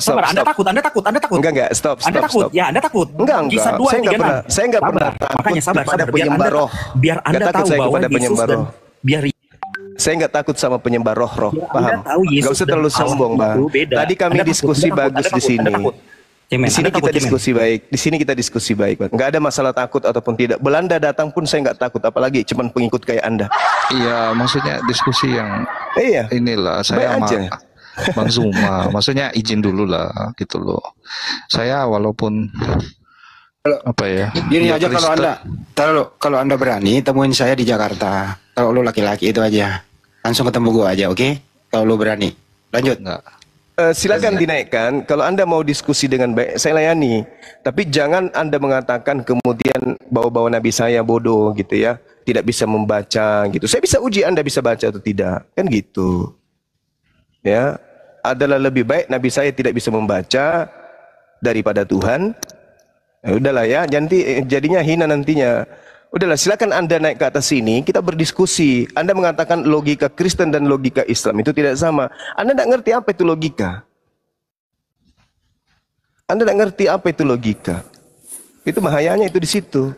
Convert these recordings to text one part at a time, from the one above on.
Sabar. Anda takut. Enggak, stop. Anda takut. Ya, Anda takut. Enggak. Saya enggak pernah takut. Makanya sabar. Penyembah roh. Biar Anda tahu bahwa Yesus dan biar saya nggak takut sama penyembah roh-roh, paham? Nggak usah terlalu sombong, Bang. Tadi kami diskusi bagus di sini. Di sini kita diskusi baik. Di sini kita diskusi baik, Bang. Nggak ada masalah takut ataupun tidak. Belanda datang pun saya nggak takut, apalagi cuman pengikut kayak Anda. Iya, maksudnya diskusi yang inilah saya sama Bang Zuma. Maksudnya izin dulu lah, gitu loh. Saya walaupun apa ya? Gini aja, kalau Anda berani temuin saya di Jakarta. Kalau lu laki-laki itu aja. Langsung ketemu gua aja, oke? Kalau lu berani. Lanjut. Enggak. Silakan dinaikkan. Kalau Anda mau diskusi dengan baik, saya layani. Tapi jangan Anda mengatakan kemudian bawa-bawa Nabi saya bodoh gitu ya. Tidak bisa membaca gitu. Saya bisa uji Anda bisa baca atau tidak. Kan gitu. Ya, adalah lebih baik Nabi saya tidak bisa membaca daripada Tuhan. Udahlah ya, jadinya hina nantinya. Udahlah, silakan Anda naik ke atas sini, kita berdiskusi. Anda mengatakan logika Kristen dan logika Islam itu tidak sama. Anda tidak ngerti apa itu logika. Anda tidak ngerti apa itu logika. Itu bahayanya itu di situ.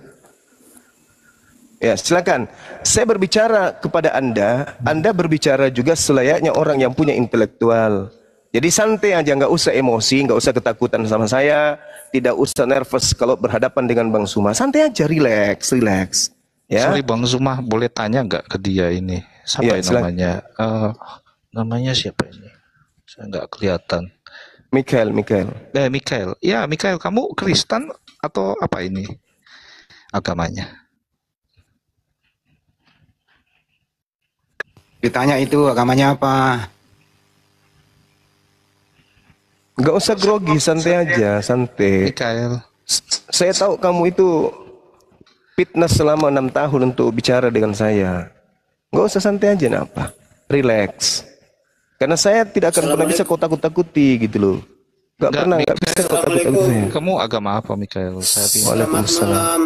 Ya, silakan. Saya berbicara kepada Anda berbicara juga selayaknya orang yang punya intelektual. Jadi santai aja, nggak usah emosi, nggak usah ketakutan sama saya, tidak usah nervous kalau berhadapan dengan Bang Zuma. Santai aja, relax. Ya. Sorry Bang Zuma, boleh tanya nggak ke dia ini? Siapa namanya? Namanya siapa ini? Saya nggak kelihatan. Mikael. Mikael. Ya, Mikael, kamu Kristen atau apa ini agamanya? Ditanya itu agamanya apa? Gak usah grogi, santai aja, santai. Mikael. Saya tahu kamu itu fitness selama 6 tahun untuk bicara dengan saya. Gak usah, santai aja, apa? Relax. Karena saya tidak akan pernah bisa kau takut-takuti gitu loh. Gak bisa kau takut-takuti saya. Kamu agama apa, Mikael? Waalaikumsalam.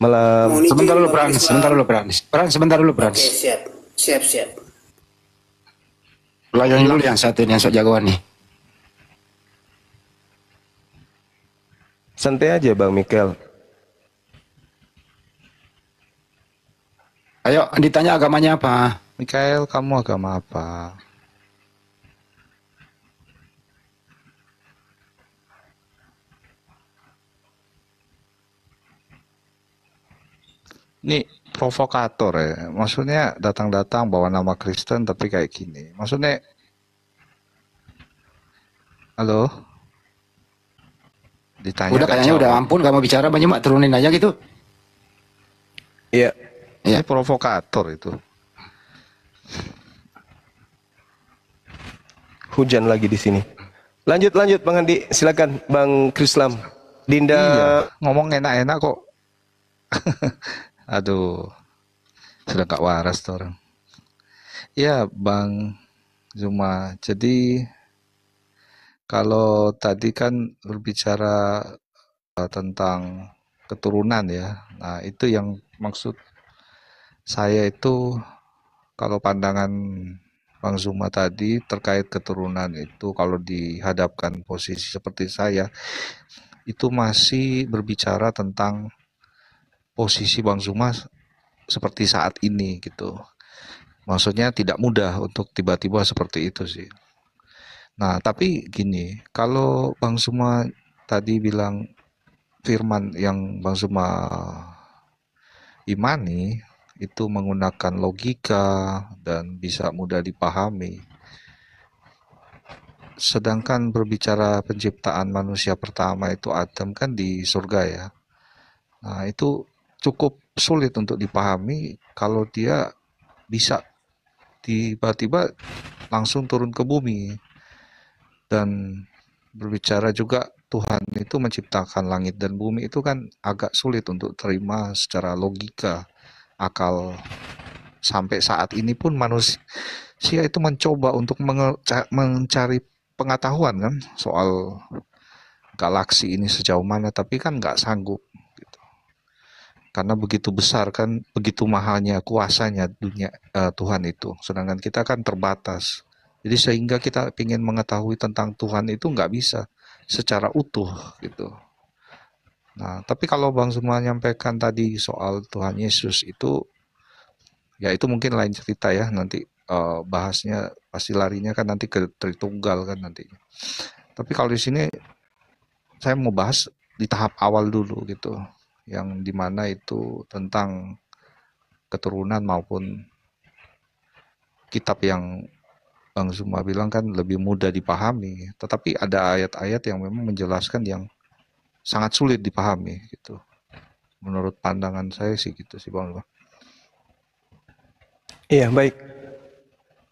Malam. Sebentar dulu, Frans. Oke, siap. Layani dulu yang satu ini, yang sok jagoan nih. Santai aja Bang Mikael. Ayo ditanya agamanya apa? Mikael, kamu agama apa? Ini provokator ya. Maksudnya datang-datang bawa nama Kristen tapi kayak gini. Maksudnya halo? Ditanya udah kayaknya udah ampun, gak mau bicara, banyak mak turunin aja gitu. Iya. Ini provokator itu. Hujan lagi di sini. Lanjut Bang Andi, silakan Bang Krislam. Dinda ngomong enak-enak kok. Aduh. Sudah gak waras tuh orang. Ya, Bang Zuma. Jadi kalau tadi kan berbicara tentang keturunan ya. Nah, itu yang maksud saya itu kalau pandangan Bang Zuma tadi terkait keturunan itu kalau dihadapkan posisi seperti saya itu masih berbicara tentang posisi Bang Zuma seperti saat ini gitu. Maksudnya tidak mudah untuk tiba-tiba seperti itu sih. Nah, tapi gini, kalau Bang Zuma tadi bilang firman yang Bang Zuma imani itu menggunakan logika dan bisa mudah dipahami. Sedangkan berbicara penciptaan manusia pertama itu Adam kan di surga ya. Nah, itu cukup sulit untuk dipahami kalau dia bisa tiba-tiba langsung turun ke bumi. Dan berbicara juga Tuhan itu menciptakan langit dan bumi itu kan agak sulit untuk terima secara logika, akal. Sampai saat ini pun manusia itu mencoba untuk mencari pengetahuan kan soal galaksi ini sejauh mana, tapi kan nggak sanggup gitu. Karena begitu besar kan, begitu mahalnya kuasanya dunia Tuhan itu. Sedangkan kita kan terbatas. Jadi sehingga kita ingin mengetahui tentang Tuhan itu nggak bisa secara utuh gitu. Nah, tapi kalau Bang Zuma menyampaikan tadi soal Tuhan Yesus itu, ya itu mungkin lain cerita ya. Nanti bahasnya pasti larinya kan nanti ke Tritunggal kan nantinya. Tapi kalau di sini saya mau bahas di tahap awal dulu gitu, yang dimana itu tentang keturunan maupun kitab yang Bang Zuma bilang kan lebih mudah dipahami, tetapi ada ayat-ayat yang memang menjelaskan yang sangat sulit dipahami gitu. Menurut pandangan saya sih gitu sih Bang Zuma. Iya, baik.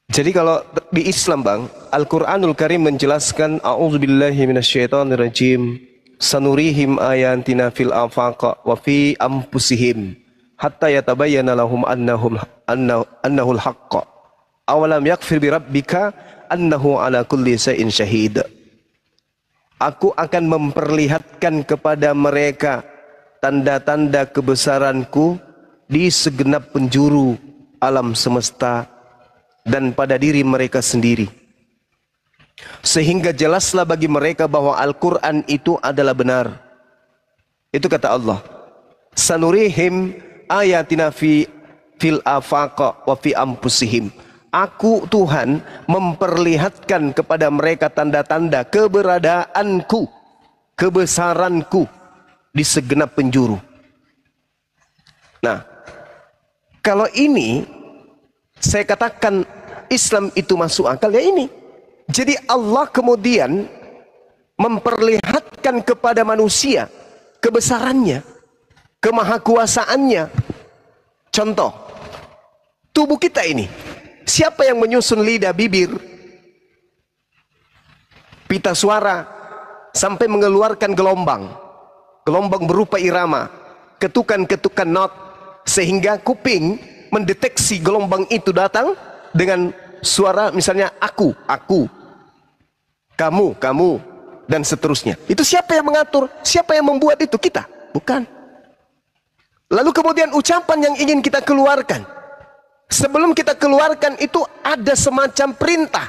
Jadi kalau di Islam Bang, Al-Quranul Karim menjelaskan A'udzubillahi minasyaitonirrajim, sanurihim ayatina fil afaqa wa fi anfusihim hatta yatabayyana lahum annahul haqqa. Awalam yakfir bi rabbika annahu ala kulli shay'in syahid. Aku akan memperlihatkan kepada mereka tanda-tanda kebesaranku di segenap penjuru alam semesta dan pada diri mereka sendiri. Sehingga jelaslah bagi mereka bahwa Al-Quran itu adalah benar. Itu kata Allah. Sanurihim ayatina fil afaqa wa fi anfusihim. Aku Tuhan memperlihatkan kepada mereka tanda-tanda keberadaanku, kebesaranku di segenap penjuru. Nah, kalau ini saya katakan Islam itu masuk akal ya ini. Jadi Allah kemudian memperlihatkan kepada manusia kebesarannya, kemahakuasaannya. Contoh, tubuh kita ini, siapa yang menyusun lidah, bibir, pita suara sampai mengeluarkan gelombang, gelombang berupa irama, ketukan-ketukan not, sehingga kuping mendeteksi gelombang itu datang dengan suara misalnya aku, kamu, dan seterusnya. Itu siapa yang mengatur? Siapa yang membuat itu? Kita? Bukan. Lalu kemudian ucapan yang ingin kita keluarkan, sebelum kita keluarkan itu ada semacam perintah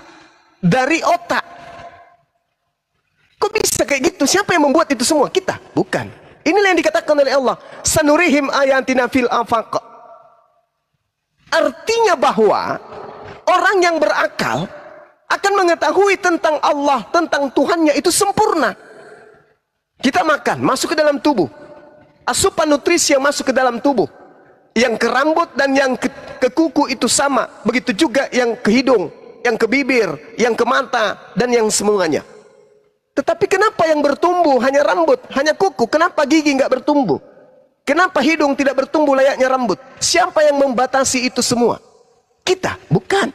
dari otak. Kok bisa kayak gitu? Siapa yang membuat itu semua? Kita? Bukan. Inilah yang dikatakan oleh Allah, sanurihim ayatina fil afaq. Artinya bahwa orang yang berakal akan mengetahui tentang Allah, tentang Tuhannya itu sempurna. Kita makan, masuk ke dalam tubuh. Asupan nutrisi yang masuk ke dalam tubuh, yang ke rambut dan yang ke kuku itu sama. Begitu juga yang ke hidung, yang ke bibir, yang ke mata, dan yang semuanya. Tetapi kenapa yang bertumbuh hanya rambut, hanya kuku? Kenapa gigi nggak bertumbuh? Kenapa hidung tidak bertumbuh layaknya rambut? Siapa yang membatasi itu semua? Kita? Bukan.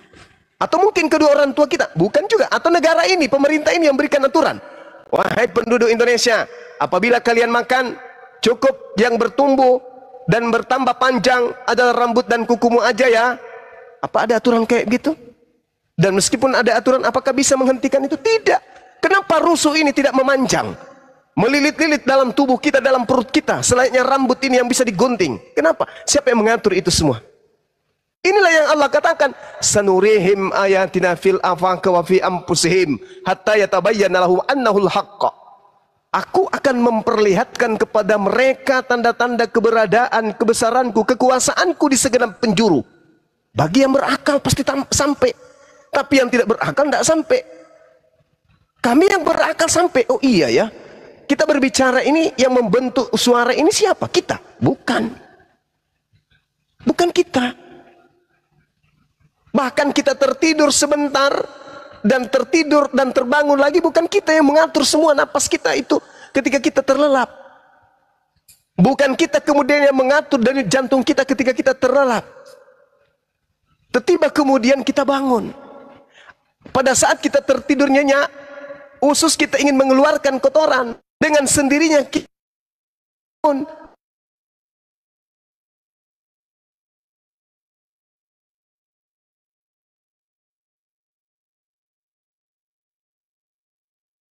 Atau mungkin kedua orang tua kita? Bukan juga. Atau negara ini, pemerintah ini yang berikan aturan. Wahai penduduk Indonesia, apabila kalian makan, cukup yang bertumbuh dan bertambah panjang adalah rambut dan kukumu aja ya. Apa ada aturan kayak gitu? Dan meskipun ada aturan, apakah bisa menghentikan itu? Tidak. Kenapa rusuh ini tidak memanjang? Melilit-lilit dalam tubuh kita, dalam perut kita, selayaknya rambut ini yang bisa digunting. Kenapa? Siapa yang mengatur itu semua? Inilah yang Allah katakan, sanurihim ayatina fil afaq wa fi anfusihim hatta yatabayyana lahum annahul haqq. Aku akan memperlihatkan kepada mereka tanda-tanda keberadaan, kebesaranku, kekuasaanku di segenap penjuru. Bagi yang berakal pasti sampai. Tapi yang tidak berakal tidak sampai. Kami yang berakal sampai. Oh iya ya. Kita berbicara ini, yang membentuk suara ini siapa? Kita? Bukan. Bukan kita. Bahkan kita tertidur sebentar dan tertidur dan terbangun lagi, bukan kita yang mengatur semua napas kita itu ketika kita terlelap. Bukan kita kemudian yang mengatur dari jantung kita ketika kita terlelap. Tiba-tiba kemudian kita bangun. Pada saat kita tertidur nyenyak, usus kita ingin mengeluarkan kotoran, dengan sendirinya kita bangun.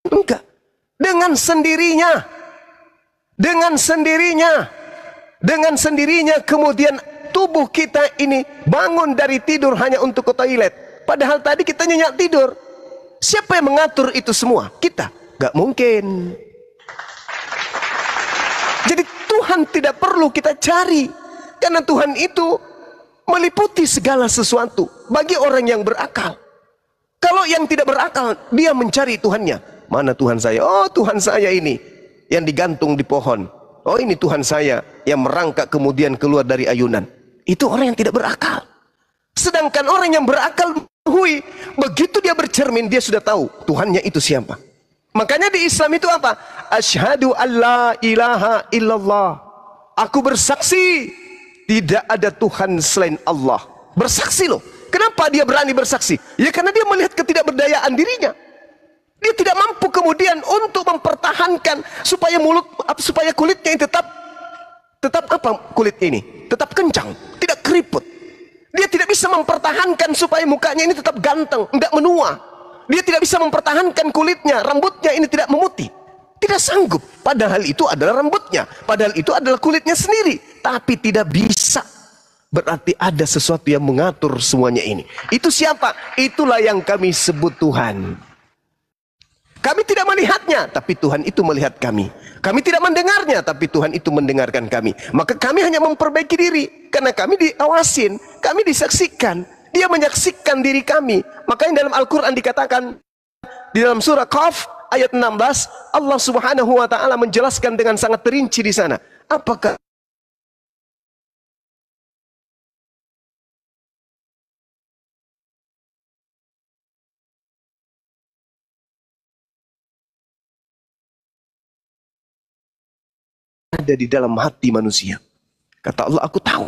Enggak. Dengan sendirinya. Dengan sendirinya. Dengan sendirinya kemudian tubuh kita ini bangun dari tidur hanya untuk ke toilet. Padahal tadi kita nyenyak tidur. Siapa yang mengatur itu semua? Kita. Gak mungkin. Jadi Tuhan tidak perlu kita cari. Karena Tuhan itu meliputi segala sesuatu bagi orang yang berakal. Kalau yang tidak berakal, dia mencari Tuhannya. Mana Tuhan saya? Oh, Tuhan saya ini yang digantung di pohon. Oh, ini Tuhan saya yang merangkak kemudian keluar dari ayunan. Itu orang yang tidak berakal. Sedangkan orang yang berakal, begitu dia bercermin, dia sudah tahu Tuhannya itu siapa. Makanya di Islam itu apa? Asyhadu alla ilaha illallah. Aku bersaksi tidak ada Tuhan selain Allah. Bersaksi loh. Kenapa dia berani bersaksi? Ya karena dia melihat ketidakberdayaan dirinya. Dia tidak mampu kemudian untuk mempertahankan supaya kulitnya ini tetap apa kulitnya ini? Tetap kencang, tidak keriput. Dia tidak bisa mempertahankan supaya mukanya ini tetap ganteng, tidak menua. Dia tidak bisa mempertahankan kulitnya, rambutnya ini tidak memutih. Tidak sanggup. Padahal itu adalah rambutnya. Padahal itu adalah kulitnya sendiri. Tapi tidak bisa. Berarti ada sesuatu yang mengatur semuanya ini. Itu siapa? Itulah yang kami sebut Tuhan. Kami tidak melihatnya, tapi Tuhan itu melihat kami. Kami tidak mendengarnya, tapi Tuhan itu mendengarkan kami. Maka kami hanya memperbaiki diri. Karena kami diawasin, kami disaksikan. Dia menyaksikan diri kami. Makanya dalam Al-Quran dikatakan, di dalam surah Qaf ayat 16, Allah Subhanahu wa taala menjelaskan dengan sangat terinci di sana. Apakah ada di dalam hati manusia? Kata Allah, aku tahu,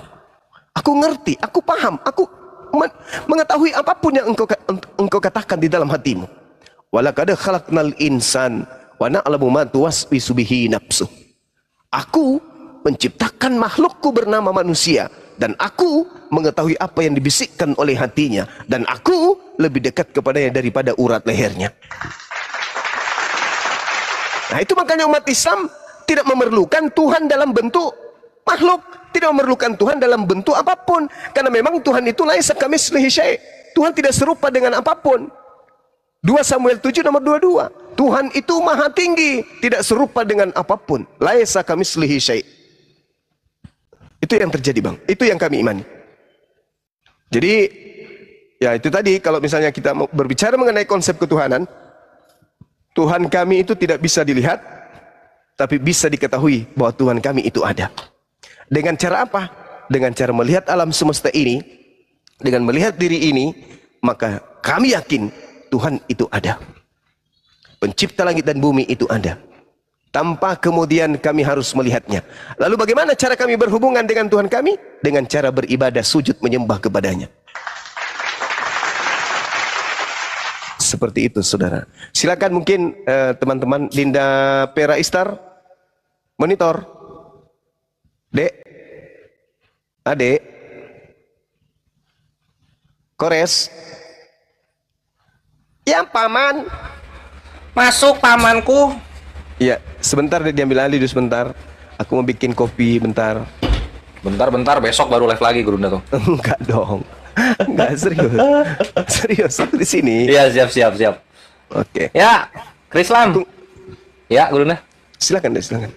aku ngerti, aku paham, aku mengetahui apapun yang engkau katakan di dalam hatimu. Walaqad khalaqnal insan wa na'lamu ma tuwaswisu bihi nafsuh. Aku menciptakan makhlukku bernama manusia, dan aku mengetahui apa yang dibisikkan oleh hatinya, dan aku lebih dekat kepadanya daripada urat lehernya. Nah, itu makanya umat Islam tidak memerlukan Tuhan dalam bentuk makhluk, tidak memerlukan Tuhan dalam bentuk apapun, karena memang Tuhan itu laisa kamitslihi syai'. Tuhan tidak serupa dengan apapun. 2 Samuel 7 nomor 22. Tuhan itu maha tinggi, tidak serupa dengan apapun. Laisa kamitslihi syai'. Itu yang terjadi, Bang. Itu yang kami imani. Jadi ya itu tadi, kalau misalnya kita berbicara mengenai konsep ketuhanan, Tuhan kami itu tidak bisa dilihat, tapi bisa diketahui bahwa Tuhan kami itu ada. Dengan cara apa? Dengan cara melihat alam semesta ini, dengan melihat diri ini, maka kami yakin Tuhan itu ada. Pencipta langit dan bumi itu ada. Tanpa kemudian kami harus melihatnya. Lalu bagaimana cara kami berhubungan dengan Tuhan kami? Dengan cara beribadah, sujud, menyembah kepadanya. Seperti itu, saudara. Silakan mungkin teman-teman Linda Pera Istar, monitor. Dek, Adek, Kores. Ya, Paman. Masuk, pamanku. Iya, sebentar deh, diambil alih dulu sebentar. Aku mau bikin kopi bentar. Bentar, besok baru live lagi, Gurunda tuh. Enggak dong. Enggak, serius. Serius, aku di sini. Iya, siap. Oke. Ya, Krislam. Ya, Gurunda. Silakan deh, silakan.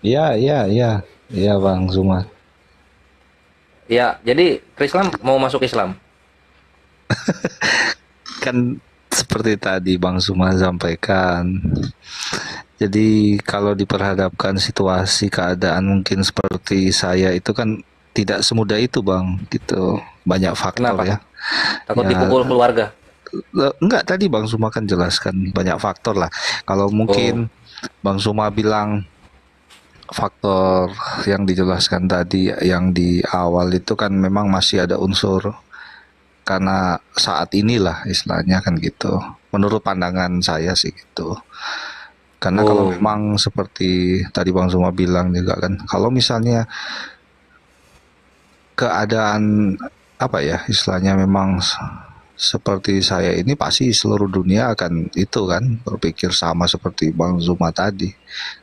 Iya Bang Zuma. Ya, jadi Krislam mau masuk Islam. Kan seperti tadi Bang Zuma sampaikan. Jadi kalau diperhadapkan situasi keadaan mungkin seperti saya itu kan tidak semudah itu Bang, gitu. Banyak faktor. Kenapa? Ya. Takut Ya, dipukul keluarga. enggak, tadi Bang Zuma kan jelaskan banyak faktor lah. Kalau mungkin Bang Zuma bilang faktor yang dijelaskan tadi yang di awal itu kan memang masih ada unsur karena saat inilah istilahnya kan gitu. Menurut pandangan saya sih gitu. Karena kalau memang seperti tadi Bang Zuma bilang juga kan, kalau misalnya keadaan apa ya istilahnya memang seperti saya ini, pasti seluruh dunia akan itu kan berpikir sama seperti Bang Zuma tadi.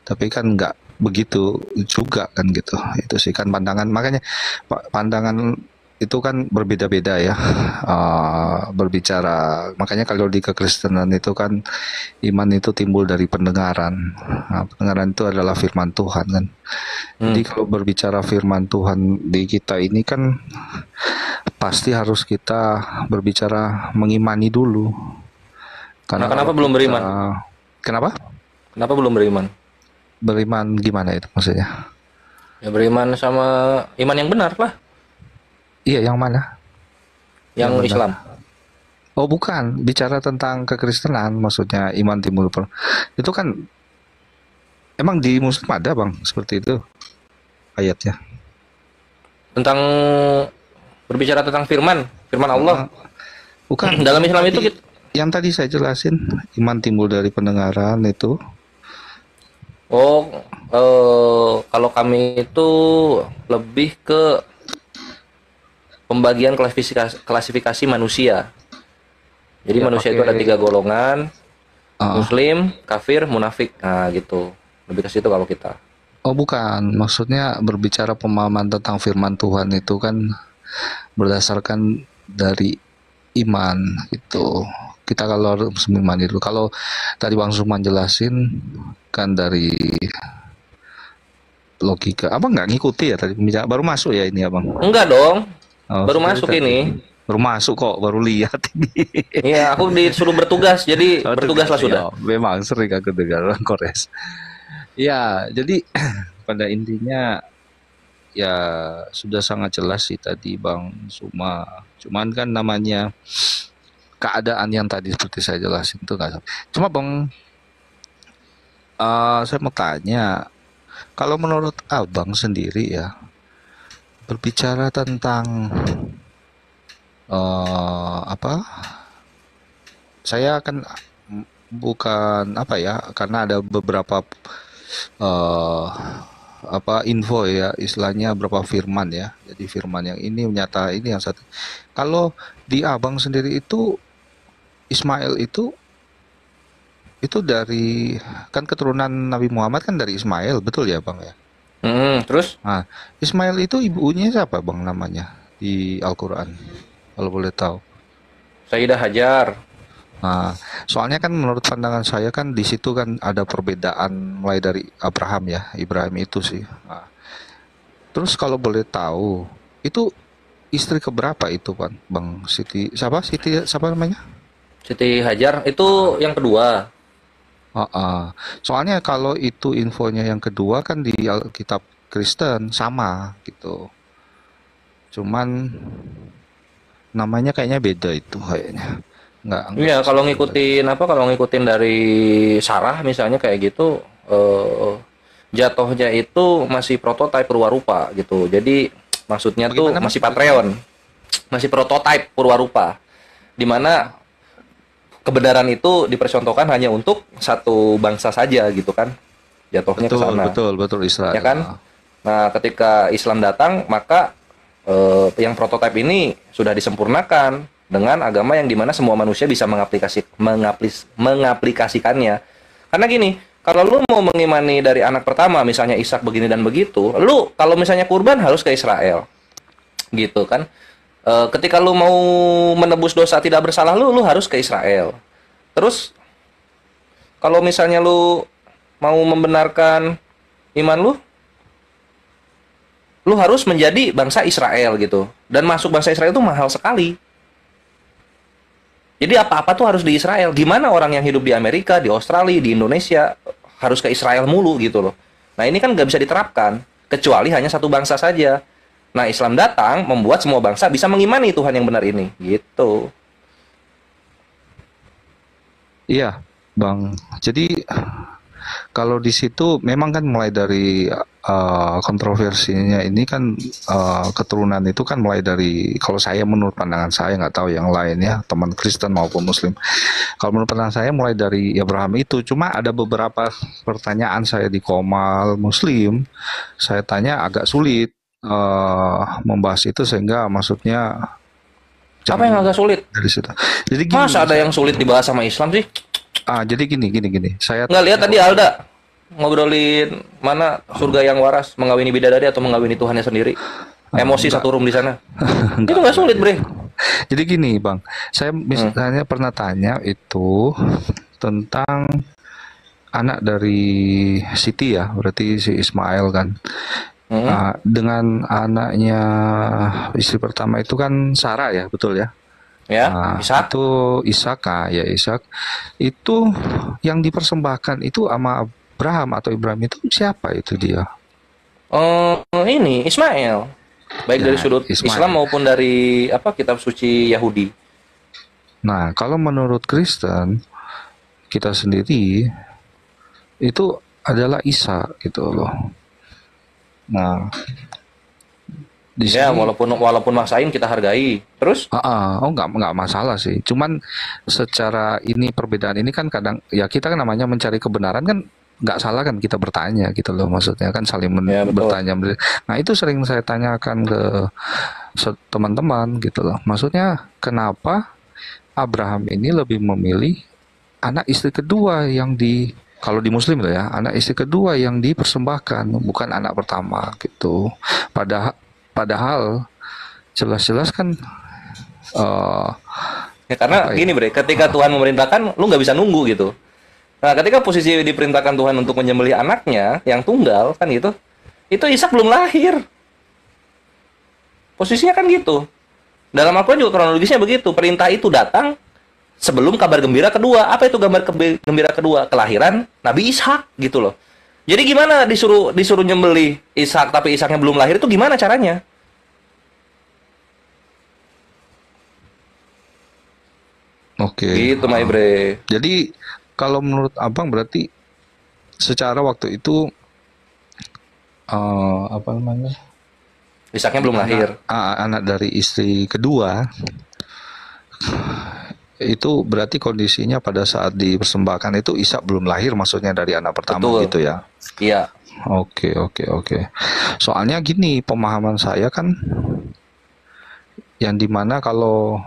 Tapi kan begitu juga kan gitu. Itu sih kan pandangan, makanya pandangan itu kan berbeda-beda ya. Berbicara, makanya kalau di kekristenan itu kan iman itu timbul dari pendengaran. Nah, pendengaran itu adalah firman Tuhan kan. Jadi kalau berbicara firman Tuhan di kita ini kan pasti harus kita berbicara mengimani dulu. Nah, kenapa belum beriman? Kenapa? Kenapa belum beriman? Beriman gimana itu maksudnya? Ya beriman sama iman yang benar lah. Iya, yang mana? Yang Islam. Oh, bukan, bicara tentang kekristenan, maksudnya iman timbul. Itu kan emang di Muslim ada, Bang, seperti itu ayatnya. Tentang berbicara tentang firman Allah. Bukan. Dalam Islam itu yang tadi saya jelasin, iman timbul dari pendengaran itu. Oh, kalau kami itu lebih ke pembagian klasifikasi manusia. Jadi Ya, manusia itu ada 3 golongan, Muslim, kafir, munafik. Nah gitu, lebih ke situ kalau kita. Oh, bukan, maksudnya berbicara pemahaman tentang firman Tuhan itu kan berdasarkan dari iman gitu. Kita kalau harus mengimani dulu. Kalau tadi Bang Suman jelasin kan dari logika. Abang nggak ngikuti ya tadi pembicaraan? Baru masuk ya ini Abang? Enggak dong. Oh, Baru masuk ini. Baru masuk kok, baru lihat ini. Iya, aku disuruh bertugas, jadi bertugaslah sudah. Ya, memang sering aku dengar orang Kores. Ya, jadi pada intinya ya sudah sangat jelas sih tadi Bang Suma. Cuman kan namanya keadaan yang tadi seperti saya jelasin itu nggak. Cuma Bang, saya mau tanya, kalau menurut Abang sendiri ya, berbicara tentang apa? Saya kan bukan apa ya, karena ada beberapa info ya, istilahnya beberapa firman ya. Jadi firman yang ini menyata ini yang satu. Kalau di Abang sendiri itu Ismail itu dari kan keturunan Nabi Muhammad kan dari Ismail, betul ya Bang ya? Terus? Nah, Ismail itu ibunya siapa Bang namanya di Al-Quran? Kalau boleh tahu. Sayyidah Hajar. Nah, soalnya kan menurut pandangan saya kan di situ kan ada perbedaan mulai dari Abraham ya, Ibrahim itu sih. Nah, terus kalau boleh tahu, itu istri keberapa itu Bang Siti? Siapa namanya? Siti Hajar itu yang kedua. Soalnya kalau itu infonya yang kedua kan di Alkitab Kristen sama gitu. Cuman namanya kayaknya beda itu kayaknya. Enggak Iya, kalau ngikutin dari Sarah misalnya kayak gitu, jatuhnya itu masih prototipe purwarupa gitu. Jadi maksudnya tuh Bagaimana, masih Patreon, masih prototipe purwarupa, di mana kebenaran itu dipercontohkan hanya untuk satu bangsa saja gitu kan, jatuhnya ke sana. Betul Israel. Ya kan? Nah, ketika Islam datang, maka yang prototipe ini sudah disempurnakan dengan agama yang dimana semua manusia bisa mengaplikasikannya. Karena gini, kalau lu mau mengimani dari anak pertama, misalnya Ishak begini dan begitu, lu kalau misalnya kurban harus ke Israel, gitu kan? Ketika lu mau menebus dosa tidak bersalah lu harus ke Israel. Terus kalau misalnya lu mau membenarkan iman lu harus menjadi bangsa Israel gitu. Dan masuk bangsa Israel itu mahal sekali. Jadi apa-apa tuh harus di Israel. Gimana orang yang hidup di Amerika, di Australia, di Indonesia harus ke Israel mulu gitu loh. Nah ini kan nggak bisa diterapkan kecuali hanya satu bangsa saja. Nah, Islam datang membuat semua bangsa bisa mengimani Tuhan yang benar ini, gitu. Iya, Bang. Jadi kalau di situ memang kan mulai dari kontroversinya ini kan keturunan itu kan mulai dari, kalau saya menurut pandangan saya, nggak tahu yang lain ya, teman Kristen maupun Muslim. Kalau menurut pandangan saya mulai dari Abraham itu. Cuma ada beberapa pertanyaan saya di Komal Muslim, saya tanya agak sulit membahas itu, sehingga maksudnya apa yang agak sulit dari situ. Jadi gini, masa ada yang sulit dibahas sama Islam sih? jadi gini. Saya nggak lihat tadi Alda ngobrolin mana surga yang waras, mengawini bidadari atau mengawini Tuhannya sendiri. Emosi satu room di sana. Itu nggak sulit, Bre. Jadi gini, Bang. Saya misalnya pernah tanya itu tentang anak dari Siti ya, berarti si Ismail kan. Nah, dengan anaknya istri pertama itu kan Sarah ya, betul ya? Ya, Nah, Ishak. itu Ishak, ya Ishak. Itu yang dipersembahkan itu sama Abraham atau Ibrahim itu siapa itu dia? Ini Ismail. Baik Ya, dari sudut Ismail. Islam maupun dari kitab suci Yahudi. Nah, kalau menurut Kristen kita sendiri itu adalah Isa gitu loh. Nah, di Ya, sini walaupun maksain kita hargai. Terus nggak masalah sih. Cuman secara ini perbedaan ini kan kadang ya kita kan namanya mencari kebenaran kan nggak salah kan kita bertanya gitu loh, maksudnya kan saling Ya, betul. bertanya. Nah itu sering saya tanyakan ke teman-teman gitu loh. Maksudnya kenapa Abraham ini lebih memilih anak istri kedua yang kalau di Muslim loh ya, anak istri kedua yang dipersembahkan, bukan anak pertama gitu. Padahal jelas-jelas kan ya karena apa ya? gini, Bre, ketika Tuhan memerintahkan, lu nggak bisa nunggu gitu. Nah, ketika posisi diperintahkan Tuhan untuk menyembelih anaknya yang tunggal kan gitu, itu Ishak belum lahir. Posisinya kan gitu. Dalam Al-Quran juga kronologisnya begitu. Perintah itu datang sebelum kabar gembira kedua. Apa itu gembira kedua? Kelahiran Nabi Ishak gitu loh. Jadi gimana disuruh nyembelih Ishak tapi Ishaknya belum lahir, itu gimana caranya? Oke. Gitu, my bre. Jadi kalau menurut Abang berarti secara waktu itu apa namanya? Ishaknya belum lahir. Anak dari istri kedua itu berarti kondisinya pada saat dipersembahkan itu Ishak belum lahir, maksudnya dari anak pertama. Betul. Gitu ya. Iya. Oke. Soalnya gini, pemahaman saya kan yang dimana kalau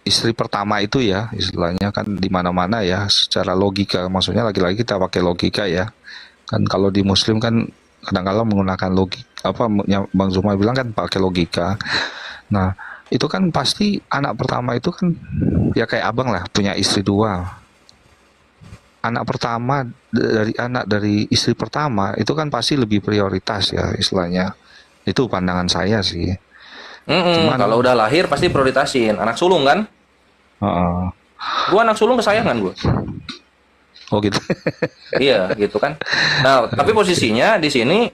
istri pertama itu ya istilahnya kan di mana-mana ya secara logika, maksudnya lagi-lagi kita pakai logika ya. Kan kalau di Muslim kan kadang-kadang menggunakan logika, yang Bang Zuma bilang kan pakai logika. Nah, itu kan pasti anak pertama itu kan ya kayak Abang lah, punya istri dua. Anak pertama dari istri pertama itu kan pasti lebih prioritas ya istilahnya. Itu pandangan saya sih. Cuman Kalau udah lahir pasti prioritasin. Anak sulung kan? Gua anak sulung kesayangan gua. Oh gitu. Iya, gitu kan. Nah, tapi posisinya di sini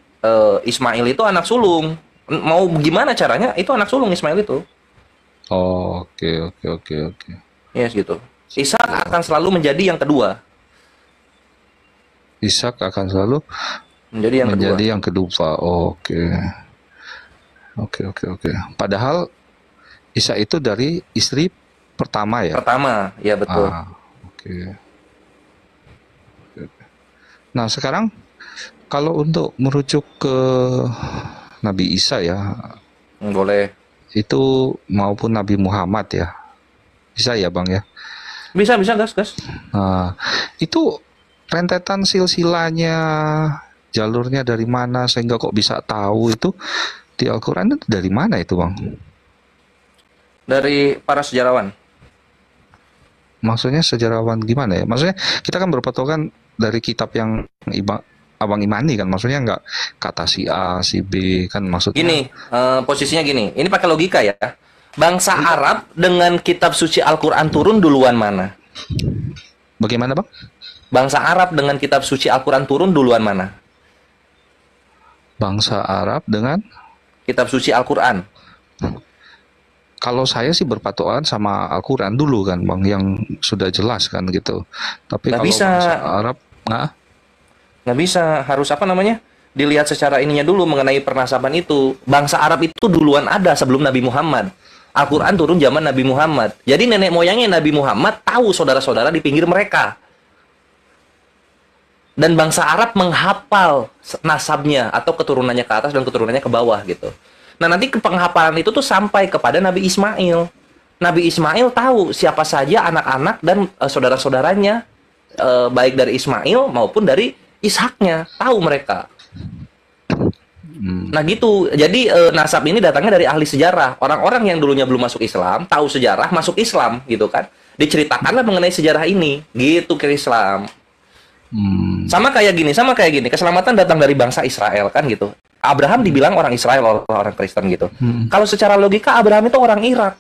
Ismail itu anak sulung. Mau gimana caranya? Itu anak sulung Ismail itu. Oke. Yes, gitu. Ishak akan selalu menjadi yang kedua. Ishak akan selalu Menjadi yang kedua. Oke. Padahal Ishak itu dari istri pertama ya? pertama, ya betul. Oke. Nah, sekarang kalau untuk merujuk ke Nabi Isa ya, Boleh. itu maupun Nabi Muhammad ya. Bisa ya, Bang ya? Bisa, gas. Nah, itu rentetan silsilanya, jalurnya dari mana sehingga kok bisa tahu itu di Al-Quran itu dari mana itu, Bang? Dari para sejarawan. Maksudnya sejarawan gimana ya? Maksudnya kita kan berpatokan dari kitab yang Abang imani kan, maksudnya nggak kata si A, si B kan maksudnya. Gini, posisinya gini. Ini pakai logika ya. Bangsa Arab dengan kitab suci Al-Quran turun duluan mana? Bagaimana, Bang? Bangsa Arab dengan kitab suci Al-Quran turun duluan mana? Bangsa Arab dengan Kitab suci Al-Quran. kalau saya sih berpatokan sama Al-Quran dulu kan, Bang, yang sudah jelas kan gitu. Tapi Nggak kalau bisa. bangsa Arab Nggak bisa, harus dilihat secara ininya dulu mengenai pernasaban itu. Bangsa Arab itu duluan ada sebelum Nabi Muhammad. Al-Quran turun zaman Nabi Muhammad. Jadi nenek moyangnya Nabi Muhammad tahu saudara-saudara di pinggir mereka. Dan bangsa Arab menghafal nasabnya atau keturunannya ke atas dan keturunannya ke bawah gitu. Nah, nanti penghafalan itu tuh sampai kepada Nabi Ismail. Nabi Ismail tahu siapa saja anak-anak dan saudara-saudaranya, baik dari Ismail maupun dari Ishaknya, tahu mereka. Nah gitu, jadi nasab ini datangnya dari ahli sejarah. Orang-orang yang dulunya belum masuk Islam, tahu sejarah, masuk Islam gitu kan. Diceritakanlah mengenai sejarah ini, gitu ke Islam. Sama kayak gini, keselamatan datang dari bangsa Israel kan gitu. Abraham dibilang orang Israel, orang Kristen gitu. Kalau secara logika Abraham itu orang Irak.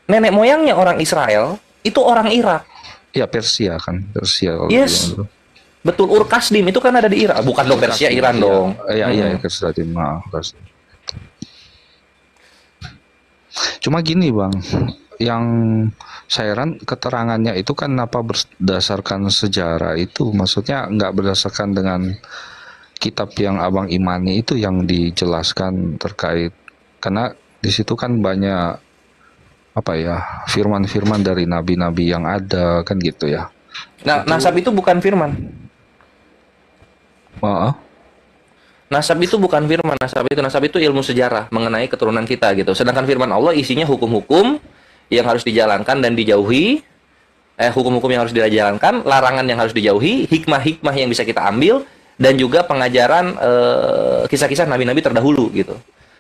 Nenek moyangnya orang Israel, itu orang Irak. Ya Persia kan, Persia kalau Yes. bilang itu. Betul, Ur-Kasdim itu kan ada di Irak. Bukan dong Persia, Iran dong. Iya, Kasdim. Cuma gini Bang, yang saya heran keterangannya itu kan apa berdasarkan sejarah itu, maksudnya nggak berdasarkan dengan kitab yang abang imani itu yang dijelaskan terkait, karena di situ kan banyak apa ya firman-firman dari nabi-nabi yang ada kan gitu ya. Nah, nasab itu bukan firman. Nasab itu bukan firman, nasab itu ilmu sejarah mengenai keturunan kita gitu. Sedangkan firman Allah isinya hukum-hukum yang harus dijalankan dan dijauhi, hukum-hukum yang harus dijalankan, larangan yang harus dijauhi, hikmah-hikmah yang bisa kita ambil, dan juga pengajaran kisah-kisah nabi-nabi terdahulu gitu.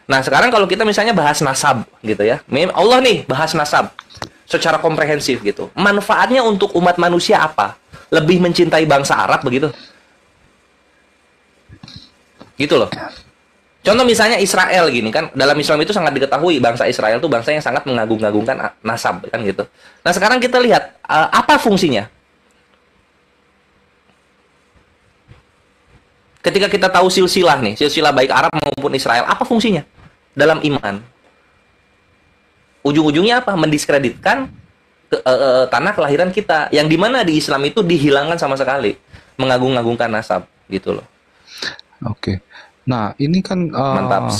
Nah sekarang kalau kita misalnya bahas nasab gitu ya, Allah nih bahas nasab secara komprehensif gitu. Manfaatnya untuk umat manusia apa? Lebih mencintai bangsa Arab begitu? Gitu loh. Contoh misalnya Israel gini kan, dalam Islam itu sangat diketahui bangsa Israel itu bangsa yang sangat mengagung-agungkan nasab kan gitu. Nah sekarang kita lihat apa fungsinya. Ketika kita tahu silsilah nih, silsilah baik Arab maupun Israel, apa fungsinya dalam iman? Ujung-ujungnya apa? Mendiskreditkan tanah kelahiran kita, yang dimana di Islam itu dihilangkan sama sekali, mengagung-agungkan nasab gitu loh. Oke. Nah, ini kan Mantap.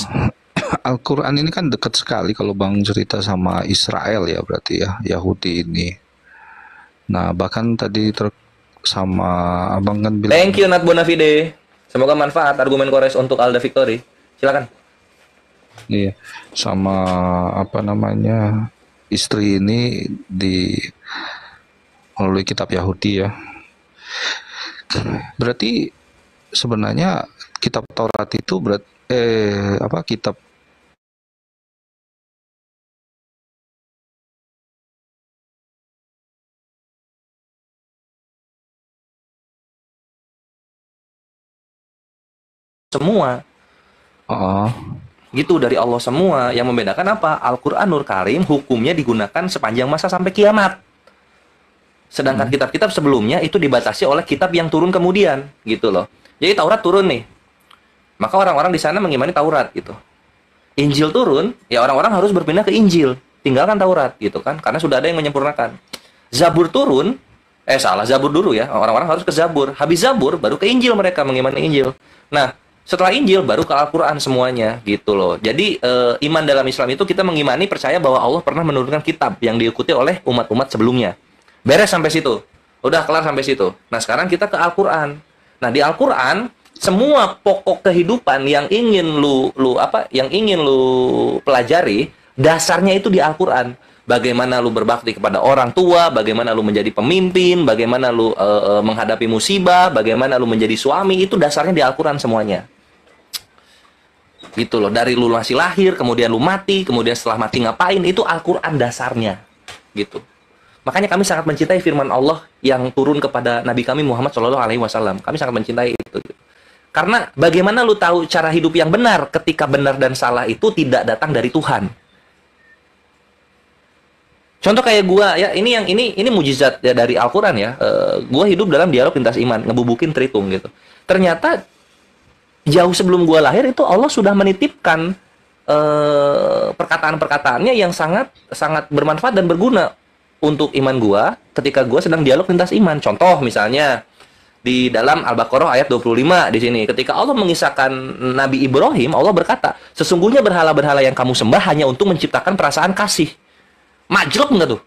Al-Quran ini kan dekat sekali kalau Bang cerita sama Israel ya berarti ya, Yahudi ini. Nah, bahkan tadi sama Abang kan bilang. Thank you Nat Bonafide. Semoga manfaat argumen Kores untuk Alda Victory. Silakan. Iya, sama apa namanya istri ini melalui kitab Yahudi ya. Berarti sebenarnya kitab Taurat itu kitab Semua gitu dari Allah semua. Yang membedakan apa? Al-Qur'anul Karim hukumnya digunakan sepanjang masa sampai kiamat. Sedangkan kitab-kitab sebelumnya itu dibatasi oleh kitab yang turun kemudian gitu loh. Jadi Taurat turun nih, maka orang-orang di sana mengimani Taurat gitu. Injil turun, ya orang-orang harus berpindah ke Injil, tinggalkan Taurat gitu kan, karena sudah ada yang menyempurnakan. Zabur turun, Zabur dulu ya, orang-orang harus ke Zabur. Habis Zabur baru ke Injil, mereka mengimani Injil. Nah setelah Injil baru ke Al-Quran semuanya gitu loh. Jadi iman dalam Islam itu kita mengimani, percaya bahwa Allah pernah menurunkan kitab yang diikuti oleh umat-umat sebelumnya. Beres sampai situ, udah kelar sampai situ. Nah sekarang kita ke Al-Quran. Nah di Al-Quran semua pokok kehidupan yang ingin lu pelajari, dasarnya itu di Al-Quran. Bagaimana lu berbakti kepada orang tua, bagaimana lu menjadi pemimpin, bagaimana lu menghadapi musibah, bagaimana lu menjadi suami, itu dasarnya di Al-Quran semuanya. Gitu loh, dari lu masih lahir, kemudian lu mati, kemudian setelah mati ngapain, itu Al-Quran dasarnya. Gitu. Makanya kami sangat mencintai firman Allah yang turun kepada Nabi kami Muhammad SAW. Kami sangat mencintai itu. Karena bagaimana lu tahu cara hidup yang benar ketika benar dan salah itu tidak datang dari Tuhan. Contoh kayak gua ya, ini mujizat ya dari Al-Quran ya. Gua hidup dalam dialog lintas iman, ngebubukin Tritung gitu. Ternyata jauh sebelum gua lahir itu Allah sudah menitipkan perkataan-perkataannya yang sangat sangat bermanfaat dan berguna untuk iman gua ketika gua sedang dialog lintas iman. Contoh misalnya di dalam Al-Baqarah ayat 25 di sini, ketika Allah mengisahkan Nabi Ibrahim, Allah berkata, sesungguhnya berhala-berhala yang kamu sembah hanya untuk menciptakan perasaan kasih. Majleb nggak tuh?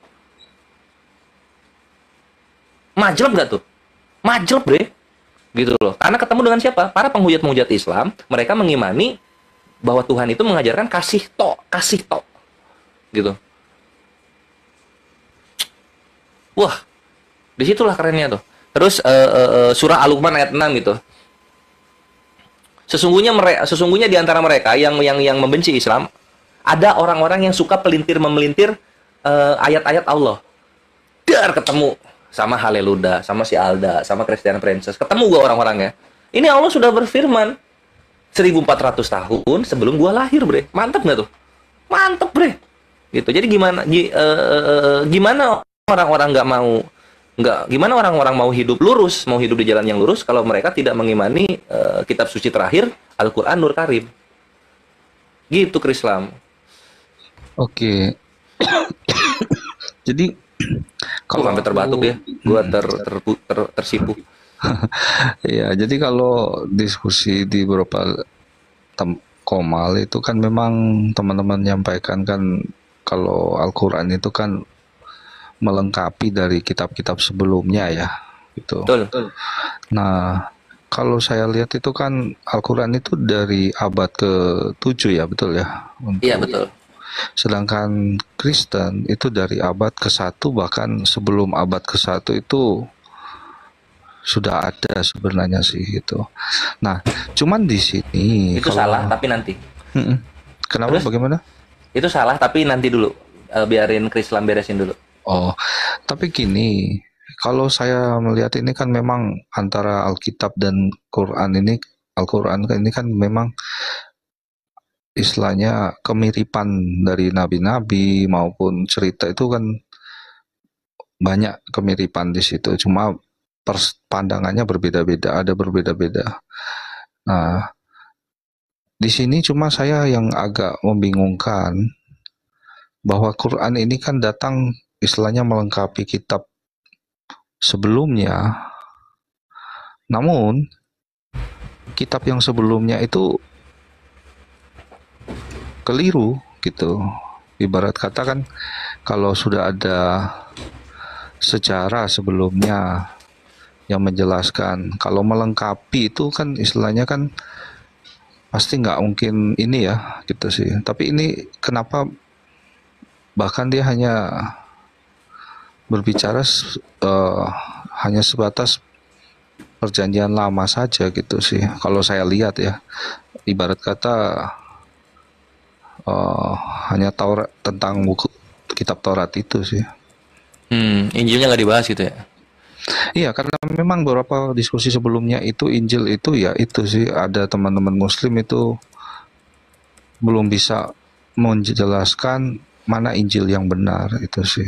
Majleb nggak tuh? Majleb bre, gitu loh. Karena ketemu dengan siapa? Para penghujat-penghujat Islam. Mereka mengimani bahwa Tuhan itu mengajarkan kasih tok, gitu. Wah, disitulah kerennya tuh. Terus surah Al-Luqman ayat 6 gitu. Sesungguhnya di antara mereka yang membenci Islam, ada orang-orang yang suka memelintir ayat-ayat Allah. Dar ketemu sama Haleluda, sama si Alda, sama Christian Princess. Ketemu gua orang-orangnya. Ini Allah sudah berfirman 1400 tahun sebelum gua lahir, bre. Mantep nggak tuh? Mantep, bre. Gitu. Jadi gimana orang-orang gimana orang-orang mau hidup lurus, mau hidup di jalan yang lurus kalau mereka tidak mengimani kitab suci terakhir Al-Qur'an Nur Karim. Gitu Islam. Oke. Jadi Kalau sampai terbatuk ya, gua tersipu. ya, jadi kalau diskusi di beberapa komal itu kan memang teman-teman menyampaikan kan kalau Al-Qur'an itu kan melengkapi dari kitab-kitab sebelumnya ya, gitu. Betul. Nah, kalau saya lihat itu kan Al-Qur'an itu dari abad ke-7 ya, betul ya? Iya, betul. Sedangkan Kristen itu dari abad ke-1, bahkan sebelum abad ke-1 itu sudah ada sebenarnya sih gitu. Nah, cuman di sini Itu salah tapi nanti. Kenapa? Terus? Bagaimana? Itu salah tapi nanti dulu. Biarin Islam beresin dulu. Oh, tapi gini, kalau saya melihat ini kan memang antara Alkitab dan Al-Quran ini kan memang istilahnya kemiripan dari nabi-nabi maupun cerita itu kan banyak kemiripan di situ. Cuma pandangannya berbeda-beda, ada berbeda-beda. Nah, di sini cuma saya yang agak membingungkan bahwa Quran ini kan datang istilahnya melengkapi kitab sebelumnya. Namun kitab yang sebelumnya itu keliru gitu. Ibarat kata kan kalau sudah ada sejarah sebelumnya yang menjelaskan, kalau melengkapi itu kan istilahnya kan pasti nggak mungkin ini ya gitu sih. Tapi ini kenapa bahkan dia hanya berbicara hanya sebatas perjanjian lama saja gitu sih. Kalau saya lihat ya, ibarat kata hanya Taurat, tentang buku kitab Taurat itu sih. Injilnya nggak dibahas gitu ya? Iya, karena memang beberapa diskusi sebelumnya itu Injil itu ya itu sih ada teman-teman Muslim itu belum bisa menjelaskan mana Injil yang benar itu sih.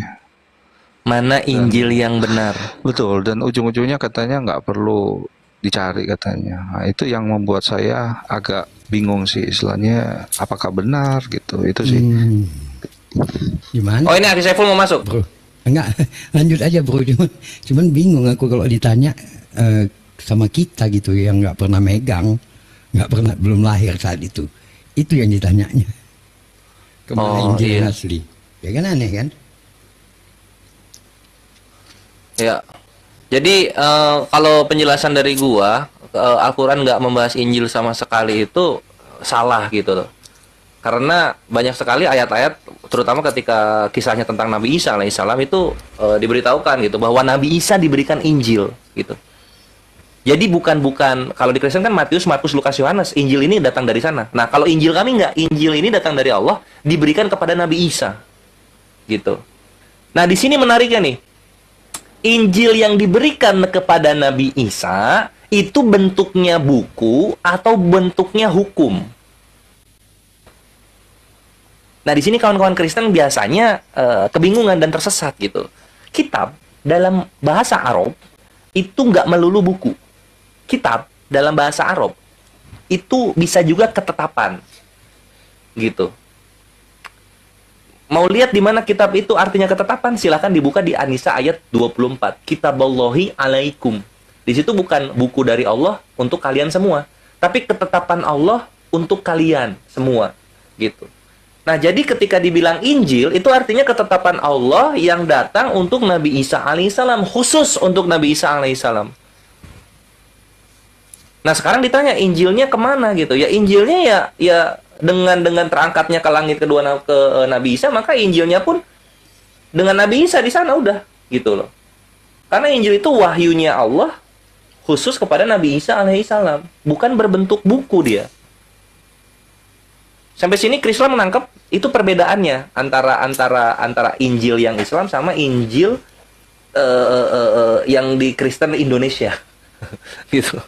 Mana Injil yang benar? Betul, dan ujung-ujungnya katanya nggak perlu dicari katanya. Nah, itu yang membuat saya agak bingung sih istilahnya apakah benar gitu itu sih. Gimana? Oh ini Aki Saiful mau masuk? Bro, enggak, lanjut aja bro. Cuman bingung aku kalau ditanya sama kita gitu yang nggak pernah megang, belum lahir saat itu yang ditanyanya. Kemana Injil yang asli? Ya kan aneh kan? Ya. Jadi kalau penjelasan dari gua, Al-Quran nggak membahas Injil sama sekali itu salah gitu loh. Karena banyak sekali ayat-ayat, terutama ketika kisahnya tentang Nabi Isa alaihissalam itu diberitahukan gitu bahwa Nabi Isa diberikan Injil gitu. Jadi bukan kalau di Kristen kan Matius, Markus, Lukas, Yohanes, Injil ini datang dari sana. Nah kalau Injil kami nggak, Injil ini datang dari Allah, diberikan kepada Nabi Isa gitu. Nah di sini menariknya nih, Injil yang diberikan kepada Nabi Isa itu bentuknya buku atau bentuknya hukum. Nah, di sini kawan-kawan Kristen biasanya kebingungan dan tersesat gitu. Kitab dalam bahasa Arab itu nggak melulu buku. Kitab dalam bahasa Arab itu bisa juga ketetapan. Gitu. Mau lihat di mana kitab itu artinya ketetapan? Silakan dibuka di An-Nisa ayat 24. Kitaballahi alaikum. Di situ bukan buku dari Allah untuk kalian semua, tapi ketetapan Allah untuk kalian semua, gitu. Nah, jadi ketika dibilang Injil itu artinya ketetapan Allah yang datang untuk Nabi Isa alaihissalam, khusus untuk Nabi Isa alaihissalam. Nah, sekarang ditanya Injilnya kemana gitu? Ya Injilnya ya dengan terangkatnya ke langit kedua ke Nabi Isa, maka Injilnya pun dengan Nabi Isa di sana udah gitu loh. Karena Injil itu wahyunya Allah khusus kepada Nabi Isa alaihissalam, bukan berbentuk buku dia. Sampai sini Krislam menangkap itu perbedaannya antara Injil yang Islam sama Injil yang di Kristen Indonesia. Gitu.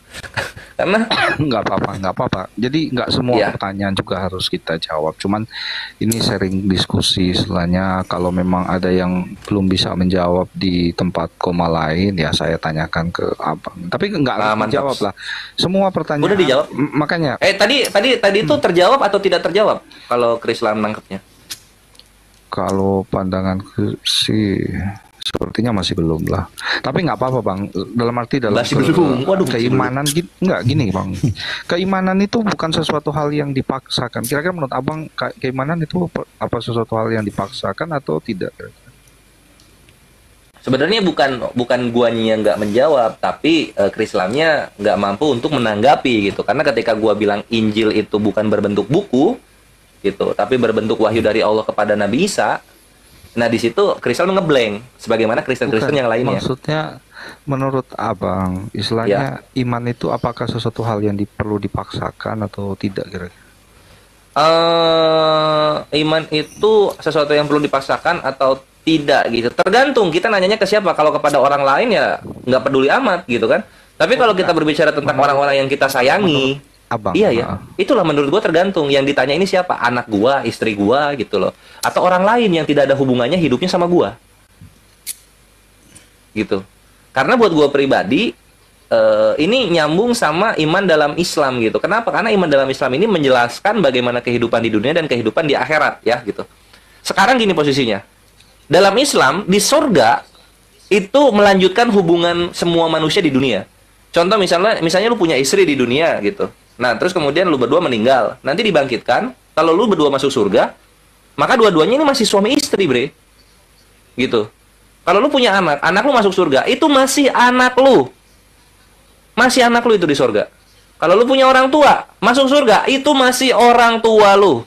Karena nggak apa-apa. Jadi nggak semua Iya. pertanyaan juga harus kita jawab. Cuman ini sharing diskusi, istilahnya kalau memang ada yang belum bisa menjawab di tempat koma lain, ya saya tanyakan ke abang. Tapi nggak harus mantap. dijawab lah. Semua pertanyaan. Udah dijawab? Makanya tadi itu terjawab atau tidak terjawab kalau Krislam menangkapnya? kalau pandanganku sih sepertinya masih belum lah. Tapi nggak apa-apa bang. Dalam arti dalam Masih belum. Waduh, masih keimanan nggak gini bang. Keimanan itu bukan sesuatu hal yang dipaksakan. Kira-kira menurut abang keimanan itu apa sesuatu hal yang dipaksakan atau tidak? Sebenarnya bukan guanya yang nggak menjawab, tapi Krislamnya nggak mampu untuk menanggapi gitu. Karena ketika gua bilang Injil itu bukan berbentuk buku gitu, tapi berbentuk wahyu dari Allah kepada Nabi Isa. Nah di situ Krislam ngeblank, sebagaimana Kristen-Kristen yang lainnya. Maksudnya menurut abang, istilahnya iman itu apakah sesuatu hal yang perlu dipaksakan atau tidak kira-kira? Iman itu sesuatu yang perlu dipaksakan atau tidak gitu. Tergantung kita nanyanya ke siapa. Kalau kepada orang lain ya nggak peduli amat gitu kan. Tapi kalau kita berbicara tentang orang-orang yang kita sayangi, Abang, iya ya, itulah menurut gua tergantung. Yang ditanya ini siapa? Anak gua, istri gua gitu loh. Atau orang lain yang tidak ada hubungannya hidupnya sama gua. Gitu. Karena buat gua pribadi, ini nyambung sama iman dalam Islam gitu. Kenapa? Karena iman dalam Islam ini menjelaskan bagaimana kehidupan di dunia dan kehidupan di akhirat ya gitu. Sekarang gini posisinya. Dalam Islam, di surga itu melanjutkan hubungan semua manusia di dunia. Contoh misalnya lu punya istri di dunia gitu. Nah, terus kemudian lu berdua meninggal. Nanti dibangkitkan, kalau lu berdua masuk surga, maka dua-duanya ini masih suami istri, bre. Gitu. Kalau lu punya anak lu masuk surga, itu masih anak lu. Masih anak lu itu di surga. Kalau lu punya orang tua, masuk surga, itu masih orang tua lu.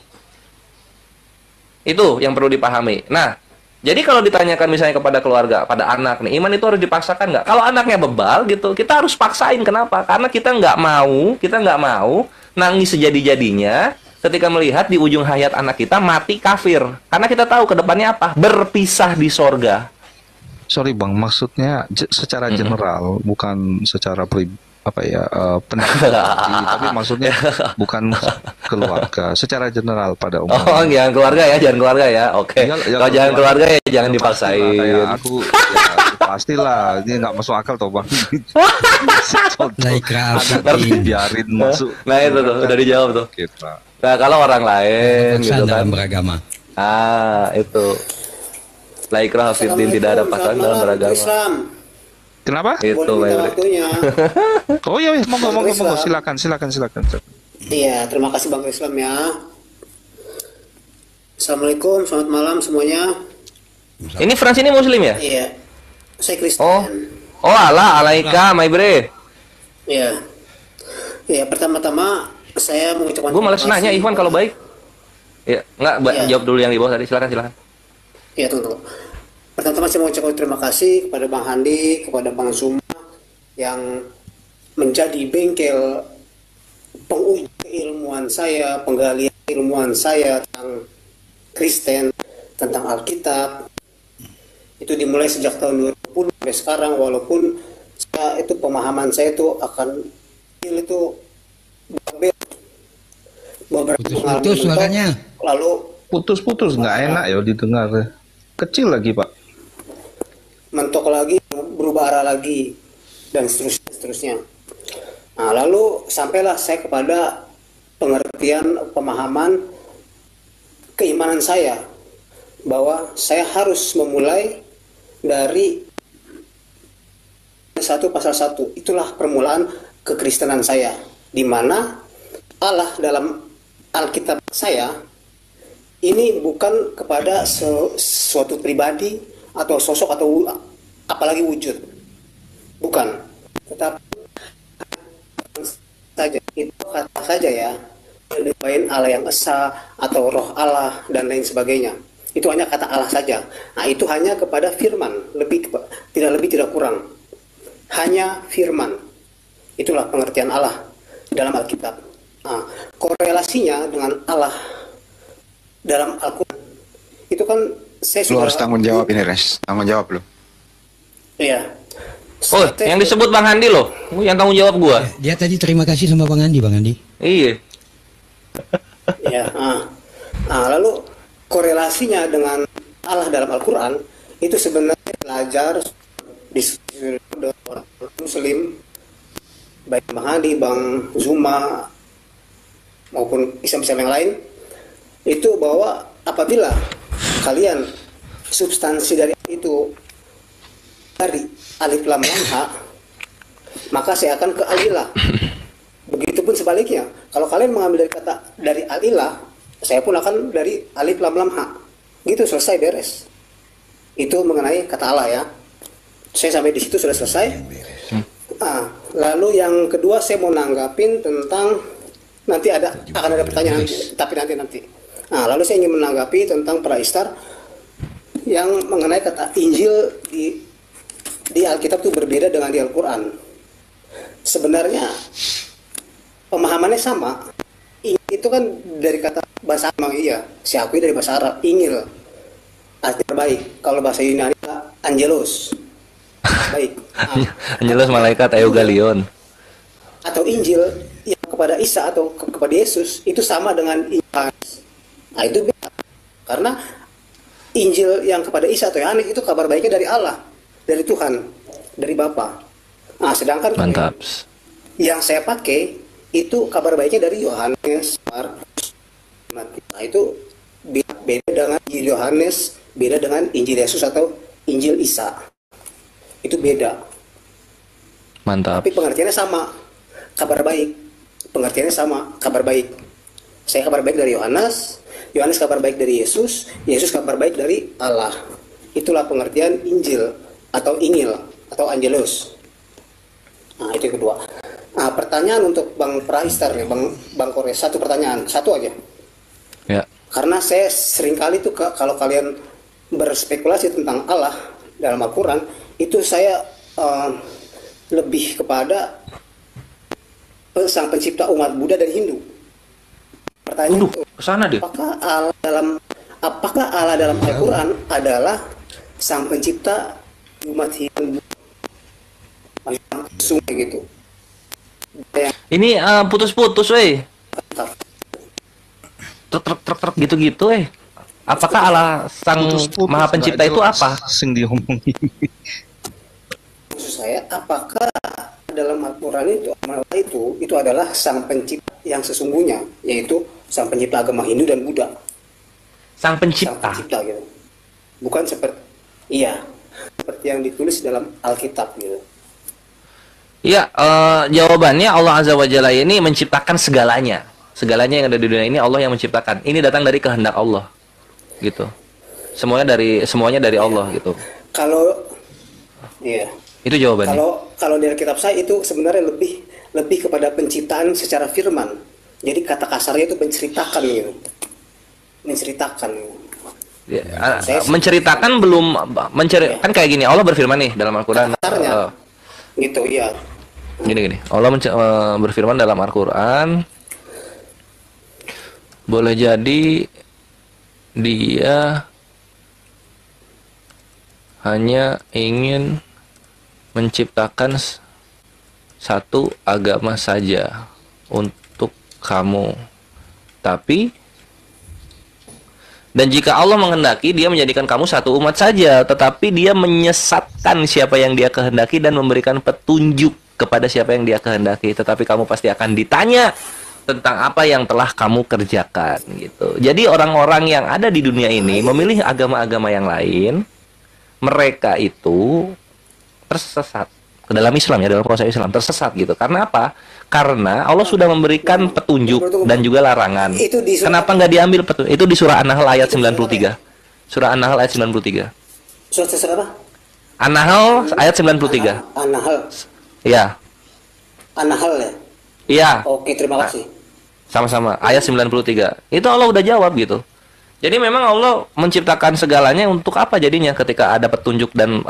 Itu yang perlu dipahami. Nah, jadi kalau ditanyakan misalnya kepada keluarga, pada anak nih, iman itu harus dipaksakan nggak? Kalau anaknya bebal gitu, kita harus paksain. Kenapa? Karena kita nggak mau nangis sejadi-jadinya ketika melihat di ujung hayat anak kita mati kafir. Karena kita tahu ke depannya apa? Berpisah di sorga. Sorry bang, maksudnya secara general, bukan secara pendapat, tapi maksudnya bukan keluarga, secara general pada umumnya. Oh, jangan keluarga ya. Oke. Kalau jangan keluarga ya jangan dipaksain. Kayak aku, ya, pastilah, ini nggak masuk akal toh bang. Biarin masuk. Nah itu tuh, udah dijawab tuh. Kita. Nah kalau orang lain gitu kan. dalam beragama. Itu. La ikraha fiddin, tidak ada paksaan dalam beragama. Islam. Kenapa? Itu Boleh minta Bre. waktunya. Oh iya, monggo, Islam. silakan. Iya, terima kasih Bang Islam ya. Assalamualaikum, selamat malam semuanya. Ini Frans ini muslim ya? Iya, saya Kristen. Oh ala alaika my bre. Iya. Iya, pertama-tama saya mengucapkan Gue malas terima nanya kasih. Ikhwan kalau baik. Ya, enggak, Iya. jawab dulu yang di bawah tadi. Silakan. Iya, tunggu. Pertama-tama saya mengucapkan terima kasih kepada Bang Handi, kepada Bang Zuma yang menjadi bengkel penguji keilmuan saya, penggalian keilmuan saya tentang Kristen, tentang Alkitab. Itu dimulai sejak tahun 2010 sampai sekarang, walaupun saya itu pemahaman saya itu akan itu beberapa pengalaman Putus suaranya. lalu Putus nggak enak ya didengar. Kecil lagi pak. mentok lagi, berubah arah lagi, dan seterusnya. Nah, lalu sampailah saya kepada pengertian, pemahaman, keimanan saya, bahwa saya harus memulai dari 1 pasal 1. Itulah permulaan kekristenan saya, di mana Allah dalam Alkitab saya, ini bukan kepada suatu pribadi, atau sosok, atau apalagi wujud, bukan, tetapi saja itu kata saja ya, lain Allah yang esa atau roh Allah dan lain sebagainya. Itu hanya kata Allah saja. Nah, itu hanya kepada firman, tidak lebih tidak kurang. Hanya firman. Itulah pengertian Allah dalam Alkitab. Nah, korelasinya dengan Allah dalam Al-Quran itu kan saya Lu harus tanggung jawab ini, Res. Tanggung jawab lu. Iya. Oh, yang disebut Bang Handi loh, yang tanggung jawab gua. Dia tadi terima kasih sama Bang Andi, Bang Andi. Iya. Ya. Lalu korelasinya dengan Allah dalam Al-Quran itu sebenarnya belajar di orang Muslim, baik Bang Hadi, Bang Zuma maupun Islam-Islam yang lain, itu bahwa apabila kalian substansi dari itu dari alif lam lam ha, maka saya akan ke al-ilah. Begitupun sebaliknya, kalau kalian mengambil dari kata dari al-ilah, saya pun akan dari alif lam lam ha. Gitu, selesai, beres. Itu mengenai kata Allah ya. Saya sampai di situ sudah selesai. Lalu yang kedua saya mau nanggapin tentang nanti akan ada pertanyaan, tapi nanti. Lalu saya ingin menanggapi tentang praistar yang mengenai kata Injil di Alkitab itu berbeda dengan di Al-Quran. Sebenarnya pemahamannya sama. Itu kan dari kata bahasa Arab, iya. Saya akui dari bahasa Arab, Ingil. Artinya baik. Kalau bahasa Yunani, Angelos. Baik. Angelos malaikat Eugalion. Atau Injil yang kepada Isa atau kepada Yesus itu sama dengan Injil. Nah, itu beda. Karena Injil yang kepada Isa atau Yohanes itu kabar baiknya dari Allah, dari Tuhan, dari Bapa. Nah, sedangkan Mantap. yang saya pakai itu kabar baiknya dari Yohanes, Markus. Nah, itu beda dengan Injil Yohanes, beda dengan Injil Yesus atau Injil Isa. Itu beda. Mantap. Tapi pengertiannya sama, kabar baik. Pengertiannya sama, kabar baik. Saya kabar baik dari Yohanes, Yohanes kabar baik dari Yesus, Yesus kabar baik dari Allah. Itulah pengertian Injil atau Ingil atau Angelos. Nah, itu yang kedua. Nah, pertanyaan untuk Bang Praistar nih, Bang Kores, satu pertanyaan, satu aja. Ya. Karena saya seringkali tuh kalau kalian berspekulasi tentang Allah dalam Al-Quran, itu saya lebih kepada sang pencipta umat Buddha dan Hindu. Pertanyaan itu, kesana deh. apakah Allah dalam Al-Quran adalah sang pencipta umat Hindu? Sungai gitu. Ini putus-putus, weh. Truk gitu-gitu, Apakah Allah sang Maha Pencipta itu apa? Sing diomongin. Maksud saya, apakah dalam Al-Quran itu adalah sang pencipta yang sesungguhnya, yaitu sang pencipta agama Hindu dan Buddha. Sang Sang Pencipta. pencipta gitu. Bukan seperti yang ditulis dalam Alkitab gitu. Ya, jawabannya Allah Azza wa Jalla ini menciptakan segalanya. Segalanya yang ada di dunia ini Allah yang menciptakan. Ini datang dari kehendak Allah. Gitu. Semuanya dari Allah gitu. Kalau Itu jawabannya. kalau di Alkitab saya itu sebenarnya lebih kepada penciptaan secara firman. Jadi kata kasarnya itu menceritakan gitu. Menceritakan. Ya, menceritakan belum kan kayak gini, Allah berfirman nih dalam Al-Qur'an. Kasarnya. Gitu, iya. Gini. Allah berfirman dalam Al-Qur'an, boleh jadi dia hanya ingin menciptakan satu agama saja untuk kamu. Dan jika Allah menghendaki, dia menjadikan kamu satu umat saja, tetapi dia menyesatkan siapa yang dia kehendaki dan memberikan petunjuk kepada siapa yang dia kehendaki. Tetapi kamu pasti akan ditanya tentang apa yang telah kamu kerjakan gitu. Jadi orang-orang yang ada di dunia ini memilih agama-agama yang lain, mereka itu tersesat. Ke dalam Islam ya, dalam proses Islam tersesat gitu. Karena apa? Karena Allah sudah memberikan petunjuk dan juga larangan. Kenapa nggak diambil petunjuk? Itu di surah An-Nahl ayat 93. Surah An-Nahl ayat 93. Surah apa? An-Nahl ayat 93. An-Nahl. Ya. An-Nahl ya? Iya. Oke, terima kasih. Sama-sama. Ayat 93. Itu Allah udah jawab gitu. Jadi memang Allah menciptakan segalanya untuk apa jadinya ketika ada petunjuk dan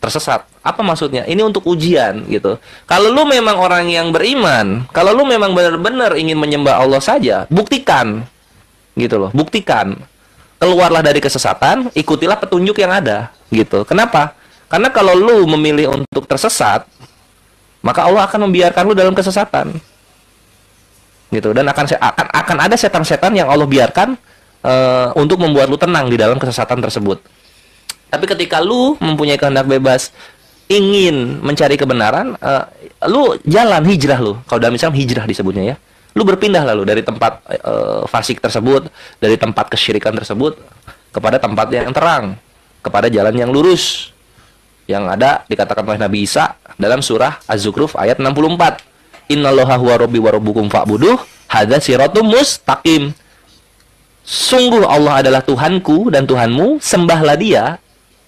tersesat? Apa maksudnya? Ini untuk ujian gitu. Kalau lu memang orang yang beriman, kalau lu memang benar-benar ingin menyembah Allah saja, buktikan. Gitu loh, buktikan. Keluarlah dari kesesatan, ikutilah petunjuk yang ada gitu. Kenapa? Karena kalau lu memilih untuk tersesat, maka Allah akan membiarkan lu dalam kesesatan. Gitu, dan akan ada setan-setan yang Allah biarkan untuk membuat lu tenang di dalam kesesatan tersebut. Tapi ketika lu mempunyai kehendak bebas, ingin mencari kebenaran, lu jalan hijrah lu. Kalau dalam Islam hijrah disebutnya ya. Lu berpindah lalu dari tempat fasik tersebut, dari tempat kesyirikan tersebut kepada tempat yang terang, kepada jalan yang lurus. Yang ada dikatakan oleh Nabi Isa dalam surah Az-Zukhruf ayat 64. Innallaha huwa rabbi wa rabbukum fa'buduh, hadza siratum mustaqim. Sungguh Allah adalah Tuhanku dan Tuhanmu, sembahlah Dia.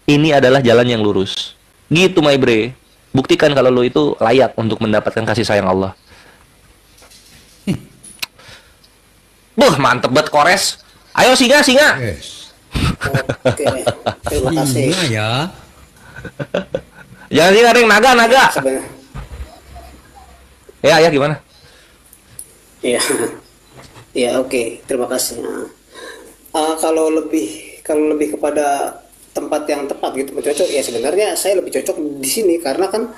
Ini adalah jalan yang lurus. Gitu, my bre. Buktikan kalau lu itu layak untuk mendapatkan kasih sayang Allah. Mantep banget Kores. Ayo singa. Yes. Oke, terima kasih. Iya ya. Jangan singa, Ring. Naga. Sebenarnya. Ya gimana? Iya, ya oke, terima kasih. Kalau lebih kepada tempat yang tepat gitu, cocok. Ya sebenarnya saya lebih cocok di sini karena kan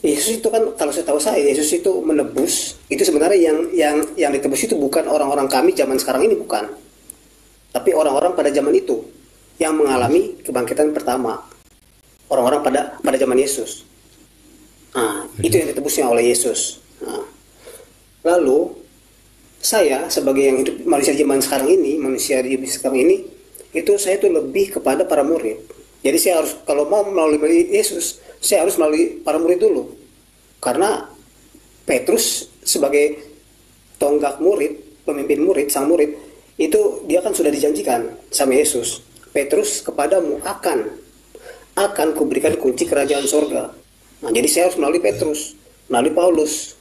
Yesus itu kan, kalau saya tahu Yesus itu menebus. Itu sebenarnya yang ditebus itu bukan orang-orang kami zaman sekarang ini, bukan, tapi orang-orang pada zaman itu yang mengalami kebangkitan pertama. Orang-orang pada zaman Yesus. Itu yang ditebusnya oleh Yesus. Lalu saya sebagai yang hidup manusia zaman sekarang ini, itu saya tuh lebih kepada para murid. Jadi saya harus, kalau mau melalui Yesus, saya harus melalui para murid dulu. Karena Petrus sebagai tonggak murid, pemimpin murid, sang murid, itu dia kan sudah dijanjikan sama Yesus. Petrus, kepadamu akan kuberikan kunci kerajaan sorga. Jadi saya harus melalui Petrus, melalui Paulus.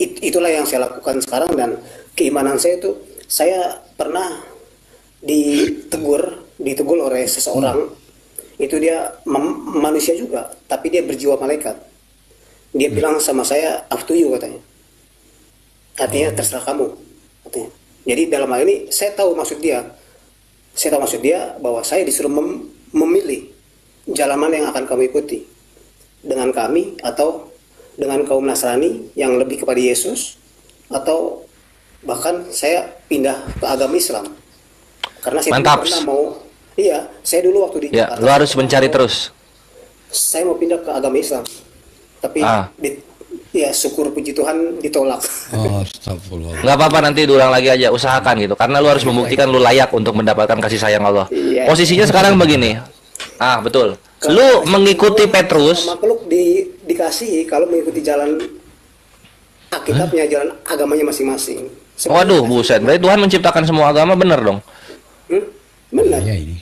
Itulah yang saya lakukan sekarang, dan keimanan saya itu, saya pernah ditegur oleh seseorang. Itu dia manusia juga, tapi dia berjiwa malaikat. Dia bilang sama saya, up to you, katanya. Artinya terserah kamu, katanya. Jadi dalam hal ini saya tahu maksud dia. Saya tahu maksud dia bahwa saya disuruh memilih jalan mana yang akan kamu ikuti, dengan kami atau dengan kaum Nasrani yang lebih kepada Yesus, atau bahkan saya pindah ke agama Islam. Karena saya pernah mau, saya dulu waktu di Jakarta, lu harus mencari terus. Saya mau pindah ke agama Islam, tapi syukur puji Tuhan ditolak. Astagfirullah. Nggak apa-apa, nanti diulang lagi aja, usahakan gitu. Karena lu harus membuktikan lu layak untuk mendapatkan kasih sayang Allah. Posisinya sekarang begini. Betul. Lu mengikuti Petrus. Makhluk dikasih kalau mengikuti jalan Alkitabnya, jalan agamanya masing-masing. Waduh, buset. Berarti Tuhan menciptakan semua agama, bener dong? Benar. Ya ini.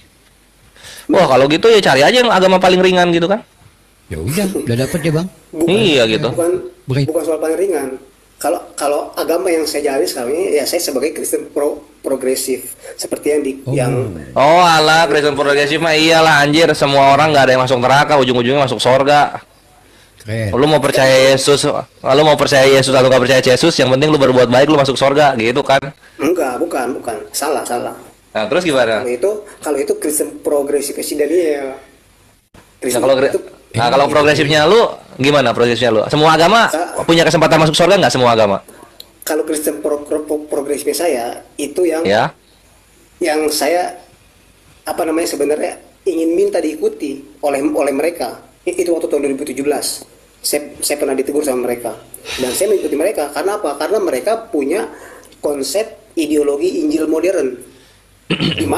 Wah, kalau gitu ya cari aja yang agama paling ringan gitu kan? Ya udah dapet ya bang. Iya gitu. Bukan soal paling ringan. Kalau agama yang saya jalani sekarang ini, ya saya sebagai Kristen progresif, seperti yang alah, Kristen progresif mah iyalah anjir, semua orang nggak ada yang masuk neraka, ujung-ujungnya masuk surga. Keren. Lu mau percaya Yesus atau nggak percaya Yesus, yang penting lu berbuat baik, lu masuk surga gitu kan? Enggak, bukan, salah. Nah, terus gimana? Kalau itu Kristen progresif Daniel. Kalau progresifnya lu gimana progresifnya lu? Semua agama punya kesempatan masuk surga nggak, semua agama? Kalau Kristen progresifnya saya itu yang saya sebenarnya ingin minta diikuti oleh mereka. Itu waktu tahun 2017. Saya pernah ditegur sama mereka, dan saya mengikuti mereka. Karena apa? Karena mereka punya konsep ideologi Injil modern. di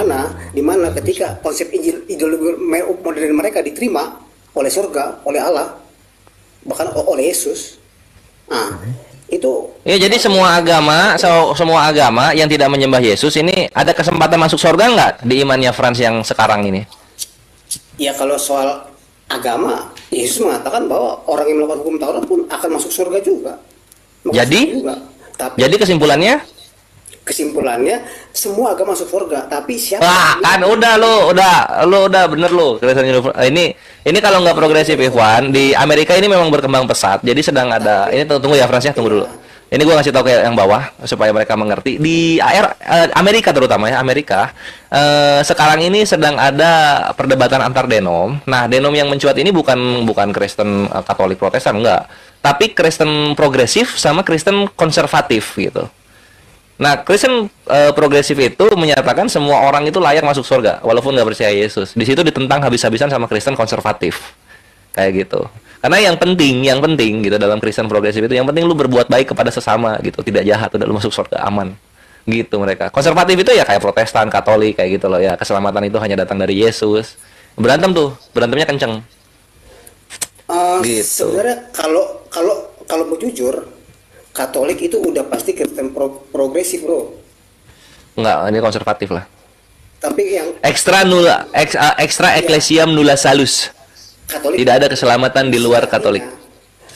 mana ketika konsep ideologi modern mereka diterima oleh surga, oleh Allah, bahkan oleh Yesus. Itu ya, jadi semua agama yang tidak menyembah Yesus ini ada kesempatan masuk surga nggak di imannya Frans yang sekarang ini? Ya, kalau soal agama, Yesus mengatakan bahwa orang yang melakukan hukum Taurat pun akan masuk surga juga. Jadi kesimpulannya kesimpulannya semua agama masuk surga, tapi siapa Wah, kan udah bener lo. Ini kalau nggak progresif Ikhwan, di Amerika ini memang berkembang pesat. Jadi sedang ada, ini tunggu ya Frans ya, tunggu dulu. Ini gue ngasih tahu ke yang bawah supaya mereka mengerti. Di Amerika terutama ya, Amerika sekarang ini sedang ada perdebatan antar denom. Nah, denom yang mencuat ini bukan Kristen Katolik Protestan, enggak. Tapi Kristen progresif sama Kristen konservatif gitu. Nah, Kristen progresif itu menyatakan semua orang itu layak masuk surga walaupun nggak percaya Yesus. Di situ ditentang habis-habisan sama Kristen konservatif. Kayak gitu. Karena yang penting gitu dalam Kristen progresif itu yang penting lu berbuat baik kepada sesama gitu, tidak jahat, udah lu masuk surga aman. Gitu mereka. Konservatif itu ya kayak Protestan, Katolik kayak gitu loh ya. Keselamatan itu hanya datang dari Yesus. Berantemnya kenceng. Gitu. Sebenarnya kalau mau jujur, Katolik itu udah pasti Kristen progresif, bro. Enggak, ini konservatif lah. Tapi yang Extra ecclesiam nulla salus. Katolik Tidak ada keselamatan di luar Katolik.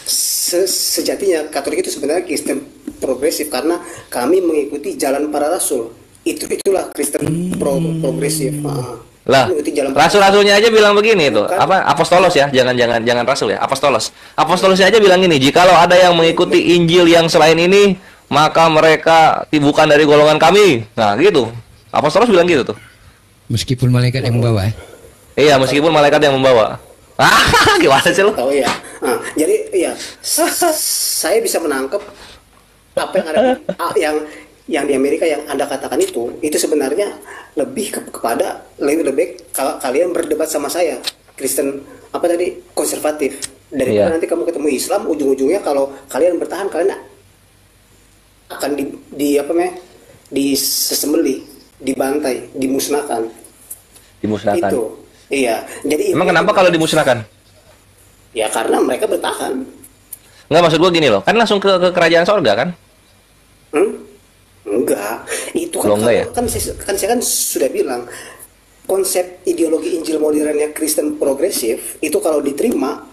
Sejatinya Katolik itu sebenarnya Kristen progresif karena kami mengikuti jalan para rasul. Itulah Kristen progresif. Lah, rasul-rasulnya aja bilang begini itu. Apa apostolos ya? Jangan rasul ya. Apostolosnya aja bilang gini, jikalau ada yang mengikuti Injil yang selain ini, maka mereka bukan dari golongan kami. Nah, gitu. Apostolos bilang gitu tuh. Meskipun malaikat yang membawa. Iya, meskipun malaikat yang membawa. Gimana sih lo? Oh iya. Jadi iya, saya bisa menangkap apa yang ada yang di Amerika yang Anda katakan itu sebenarnya lebih kepada lebih baik kalau kalian berdebat sama saya Kristen apa tadi konservatif daripada nanti kamu ketemu Islam ujung-ujungnya kalau kalian bertahan kalian akan disembelih, dibantai, dimusnahkan. Itu. Iya. Jadi emang kenapa kalau dimusnahkan? Ya karena mereka bertahan. Enggak, maksud gua gini loh. Kan langsung ke kerajaan sorga kan? Enggak. Itu kan ya? Saya sudah bilang konsep ideologi Injil modernnya Kristen progresif itu kalau diterima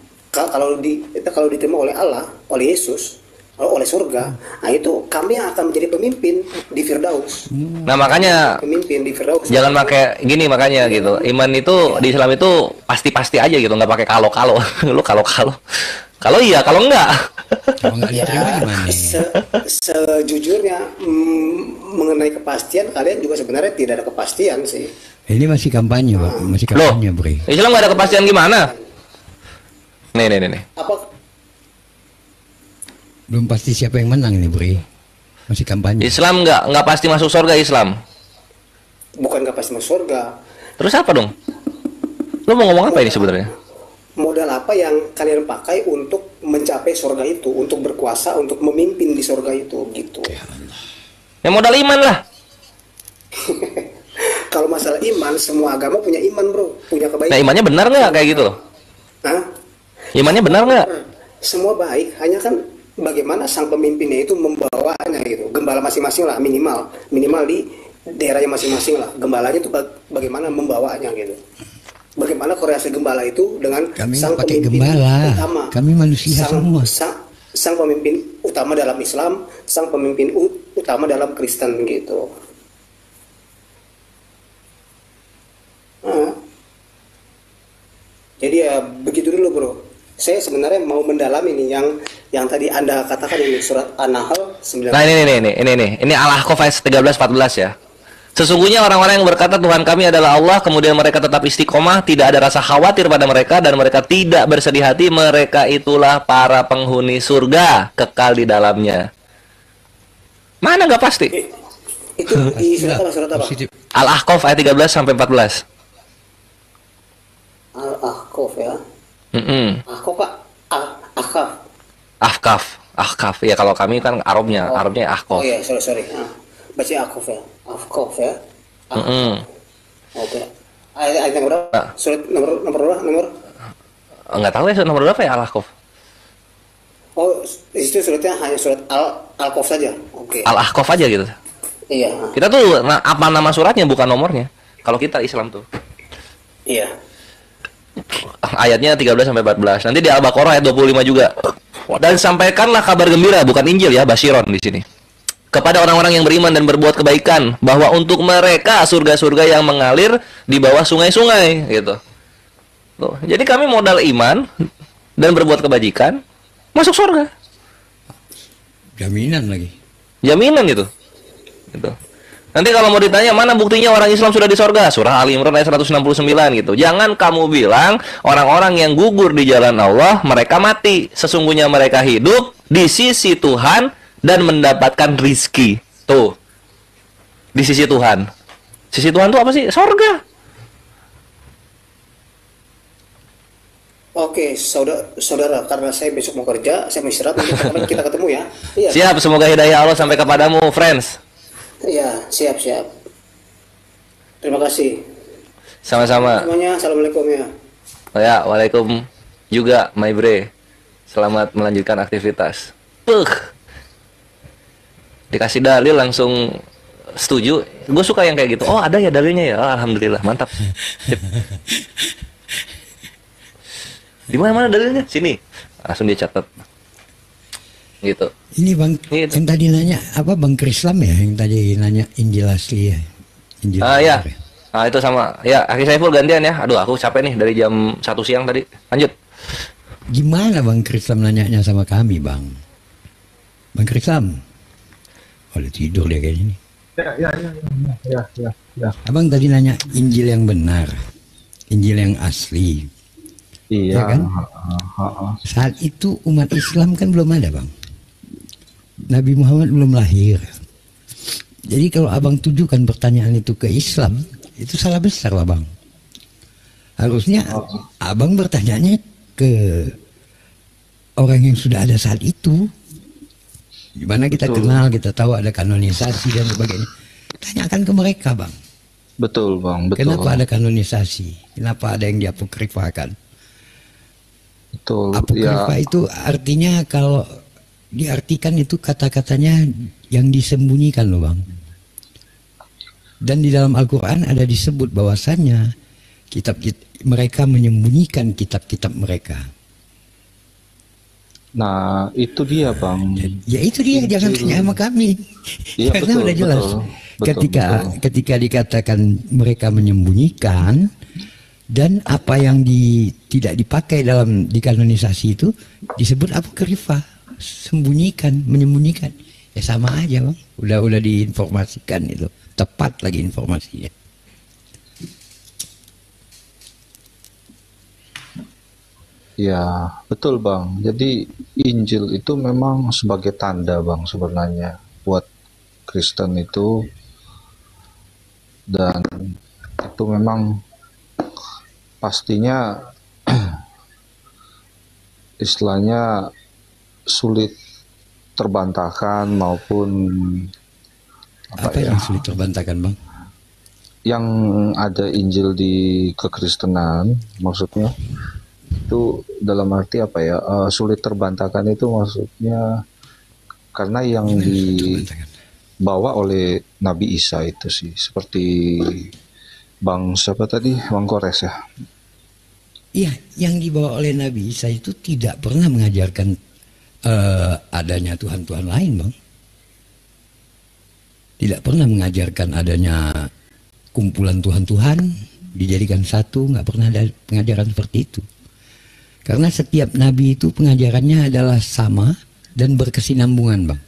diterima oleh Allah, oleh Yesus, oleh surga, nah itu kami yang akan menjadi pemimpin di Firdaus. Nah makanya pemimpin di Firdaus. Jangan pakai gini makanya gitu. Iman itu di Islam itu pasti aja gitu, nggak pakai kalau. Lu kalau. Kalau iya, kalau enggak. Ya, sejujurnya mengenai kepastian kalian juga sebenarnya tidak ada kepastian sih. Ini masih kampanye, Pak. Masih kampanye, Bro. Islam nggak ada kepastian gimana? Nih. Apa? Belum pasti siapa yang menang ini, Bro. Masih kampanye. Islam nggak pasti masuk surga Islam. Bukan nggak pasti masuk surga. Terus apa dong? Lo mau ngomong apa ini sebenarnya? Modal apa yang kalian pakai untuk mencapai surga itu, untuk berkuasa, untuk memimpin di surga itu, gitu. Ya modal iman lah. Kalau masalah iman, semua agama punya iman, bro, punya kebaikan. Nah imannya benar nggak kayak gitu loh? Hah? Imannya benar nggak? Semua baik, hanya kan bagaimana sang pemimpinnya itu membawanya gitu. Gembala masing-masing lah minimal di daerahnya masing-masing lah. Gembalanya itu bagaimana membawanya gitu. Bagaimana korelasi gembala itu dengan kami sang pemimpin gembala. Utama. Kami manusia semua. Sang pemimpin utama dalam Islam, sang pemimpin utama dalam Kristen gitu. Jadi ya begitu dulu, bro. Saya sebenarnya mau mendalami nih yang tadi Anda katakan ini surat An-Nahl 9. Nah ini Al-Ahqaf ayat 13-14 ya. Sesungguhnya orang-orang yang berkata Tuhan kami adalah Allah, kemudian mereka tetap istiqomah, tidak ada rasa khawatir pada mereka, dan mereka tidak bersedih hati, mereka itulah para penghuni surga, kekal di dalamnya. Mana nggak pasti? Itu di surat apa? Al-Ahqaf ayat 13-14. Al-Ahqaf ya. Ahqaf Pak. Ahqaf. Ya kalau kami kan Arabnya Ahqaf. Oh iya, sorry. Baca Ahqaf ya. Ahqaf ya. Oke. Ayat yang berapa? Surat nomor Enggak tahu ya nomor berapa ya Al-Ahqaf. Oh, itu suratnya hanya surat Al-Ahqaf saja. Oke. Al-Ahqaf aja gitu. Iya. Kita tuh apa nama suratnya bukan nomornya. Kalau kita Islam tuh. Iya. Ayatnya 13-14. Nanti di Al-Baqarah ayat 25 juga. Dan sampaikanlah kabar gembira, bukan Injil ya, Basyiron di sini. kepada orang-orang yang beriman dan berbuat kebaikan, bahwa untuk mereka surga-surga yang mengalir di bawah sungai-sungai gitu. Tuh. Jadi kami modal iman dan berbuat kebajikan masuk surga. Jaminan lagi. Jaminan gitu. Gitu. Nanti kalau mau ditanya mana buktinya orang Islam sudah di surga, surah Ali Imran ayat 169 gitu. Jangan kamu bilang orang-orang yang gugur di jalan Allah mereka mati. Sesungguhnya mereka hidup di sisi Tuhan dan mendapatkan rizki. Tuh. Di sisi Tuhan. Sisi Tuhan tuh apa sih? Surga. Oke, saudara, karena saya besok mau kerja, saya mau istirahat, nanti kapan kita ketemu ya. Iya. Siap, semoga hidayah Allah sampai kepadamu, friends. Iya, siap. Terima kasih. Sama-sama. Semuanya, assalamualaikum ya. Oh ya, waalaikum juga, my bre. Selamat melanjutkan aktivitas. Dikasih dalil langsung setuju. Gue suka yang kayak gitu. Oh, ada ya dalilnya ya. Oh, alhamdulillah, mantap. Sip. Di mana dalilnya? Sini. Langsung dia catat. Gitu. Ini Bang, Gitu. yang tadi nanya apa Bang Krislam ya, yang tadi nanya Injil asli ya. Injil Ya. benar ya. Itu sama. Ya, Aki Saiful gantian ya. Aduh, aku capek nih dari jam 1 siang tadi. Lanjut. Gimana Bang Krislam nanyanya sama kami Bang? Bang Krislam. Oh, udah tidur dia kayaknya ini. Ya. Abang tadi nanya Injil yang benar, Injil yang asli. Iya Ya kan? Saat itu umat Islam kan belum ada Bang. Nabi Muhammad belum lahir. Jadi kalau abang tujukan pertanyaan itu ke Islam, itu salah besar lah Bang. Harusnya abang bertanyanya ke orang yang sudah ada saat itu. Gimana kita kenal, kita tahu ada kanonisasi dan sebagainya. Tanyakan ke mereka Bang. Betul Bang, betul. Kenapa ada kanonisasi? Kenapa ada yang diapokrifakan? Betul. Apokrifa itu artinya kalau diartikan itu kata-katanya yang disembunyikan loh Bang. Dan di dalam Al-Quran ada disebut bahwasannya mereka menyembunyikan kitab-kitab mereka. Nah, itu dia Bang. Ya itu dia, jangan tanya sama kami. Iya, Karena betul, udah jelas. Ketika dikatakan mereka menyembunyikan, dan apa yang tidak dipakai di kanonisasi itu disebut apokrifa, sembunyikan, menyembunyikan. Ya sama aja Bang. Udah diinformasikan itu, tepat lagi informasinya. Ya, betul Bang. Jadi Injil itu memang sebagai tanda Bang sebenarnya buat Kristen itu, dan itu memang pastinya istilahnya sulit terbantahkan maupun Apa yang sulit terbantahkan Bang? yang ada Injil di kekristenan maksudnya itu dalam arti apa ya, sulit terbantahkan itu maksudnya karena yang dibawa oleh Nabi Isa itu sih, seperti Bang siapa tadi, Bang Kores ya. Iya, yang dibawa oleh Nabi Isa itu tidak pernah mengajarkan adanya Tuhan-Tuhan lain Bang. Tidak pernah mengajarkan adanya kumpulan Tuhan-Tuhan dijadikan satu, nggak pernah ada pengajaran seperti itu. Karena setiap nabi itu pengajarannya adalah sama dan berkesinambungan Bang.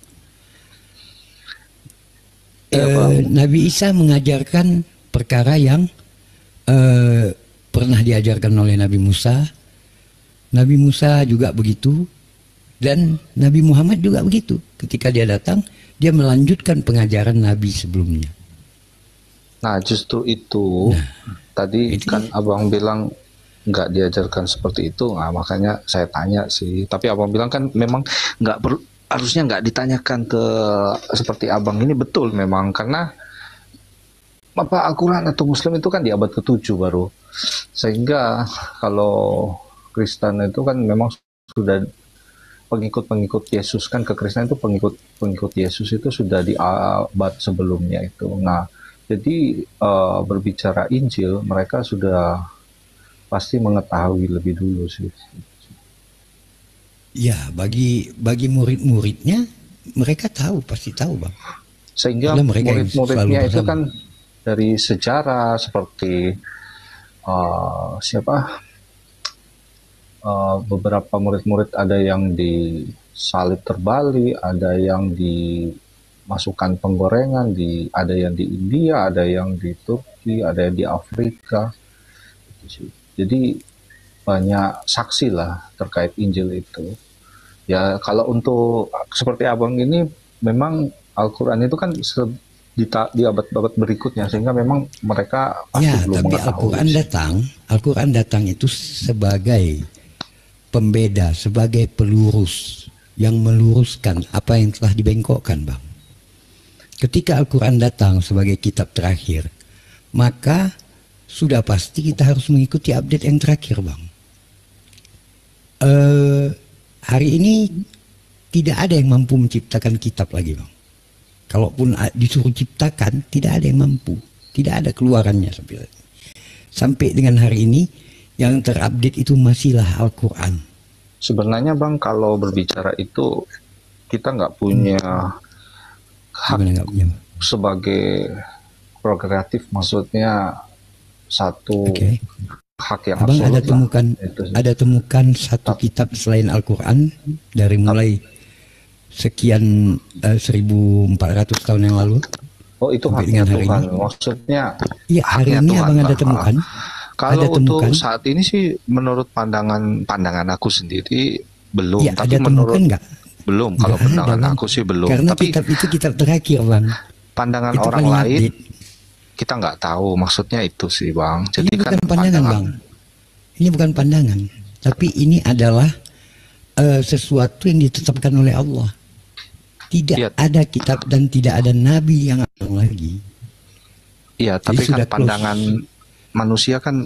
Nabi Isa mengajarkan perkara yang pernah diajarkan oleh Nabi Musa. Nabi Musa juga begitu, dan Nabi Muhammad juga begitu. Ketika dia datang, dia melanjutkan pengajaran Nabi sebelumnya. Nah justru itu tadi itu kan Abang bilang nggak diajarkan seperti itu. Nah makanya saya tanya sih. Tapi Abang bilang kan memang nggak perlu, harusnya nggak ditanyakan ke seperti Abang ini. Betul memang, karena apa Al-Quran atau Muslim itu kan di abad ke-7 baru. Sehingga kalau Kristen itu kan memang sudah pengikut-pengikut Yesus, kan kekristenan itu pengikut Yesus itu sudah di abad sebelumnya itu. Nah, jadi berbicara Injil mereka sudah pasti mengetahui lebih dulu sih. Ya, bagi murid-muridnya mereka tahu, pasti tahu bang. Sehingga Karena mereka yang murid-muridnya selalu itu bersama. kan dari sejarah seperti beberapa murid-murid ada yang disalib terbalik, ada yang dimasukkan penggorengan, ada yang di India, ada yang di Turki, ada yang di Afrika. Jadi banyak saksi lah terkait Injil itu. Ya kalau untuk seperti abang ini, memang Al-Quran itu kan di abad-abad berikutnya, sehingga memang mereka pasti Ya, belum tapi mengetahui. Al-Quran datang itu sebagai pembeda, sebagai pelurus yang meluruskan apa yang telah dibengkokkan, bang. Ketika Al-Quran datang sebagai kitab terakhir, maka sudah pasti kita harus mengikuti update yang terakhir, bang. Hari ini tidak ada yang mampu menciptakan kitab lagi, bang. Kalaupun disuruh ciptakan, tidak ada yang mampu, tidak ada keluarannya sampai dengan hari ini. Yang terupdate itu masihlah Al-Quran. Sebenarnya bang, kalau berbicara itu kita nggak punya hak Gimana nggak punya? sebagai prerogatif, maksudnya satu Oke. hak yang Abang absolut lah. ada temukan satu kitab selain Al-Quran dari mulai sekian 1400 tahun yang lalu. Oh, itu sampai haknya dengan hari Tuhan. ini. Maksudnya Iya, hari haknya ini Tuhan, abang ada Bang. temukan. Kalau Ada untuk temukan. saat ini sih menurut pandangan aku sendiri belum, Iya, tapi ada temukan menurut nggak? belum, kalau Nggak ada, pandangan Bang. aku sih belum. Karena Tapi kitab itu kitab terakhir, bang. pandangan Itu orang paling lain update. kita nggak tahu, maksudnya itu sih bang. Jadi Ini kan bukan pandangan, bang. Ini bukan pandangan, tapi ini adalah sesuatu yang ditetapkan oleh Allah. Tidak Iya. ada kitab dan tidak ada nabi yang akan lagi. Iya, Jadi tapi kan sudah close. pandangan manusia kan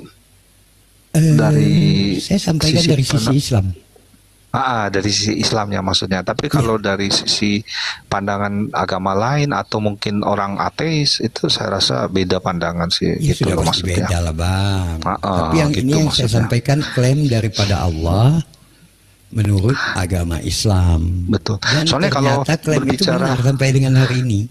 dari Saya sampaikan dari sisi Islam. dari sisi Islamnya maksudnya. Tapi kalau dari sisi pandangan agama lain atau mungkin orang ateis, itu saya rasa beda pandangan sih, Ya gitu sudah loh pasti maksudnya. beda lah, bang. Tapi yang gitu ini yang saya maksudnya. sampaikan klaim daripada Allah menurut agama Islam. Betul. Dan Soalnya kalau ternyata klaim itu berbicara benar sampai dengan hari ini.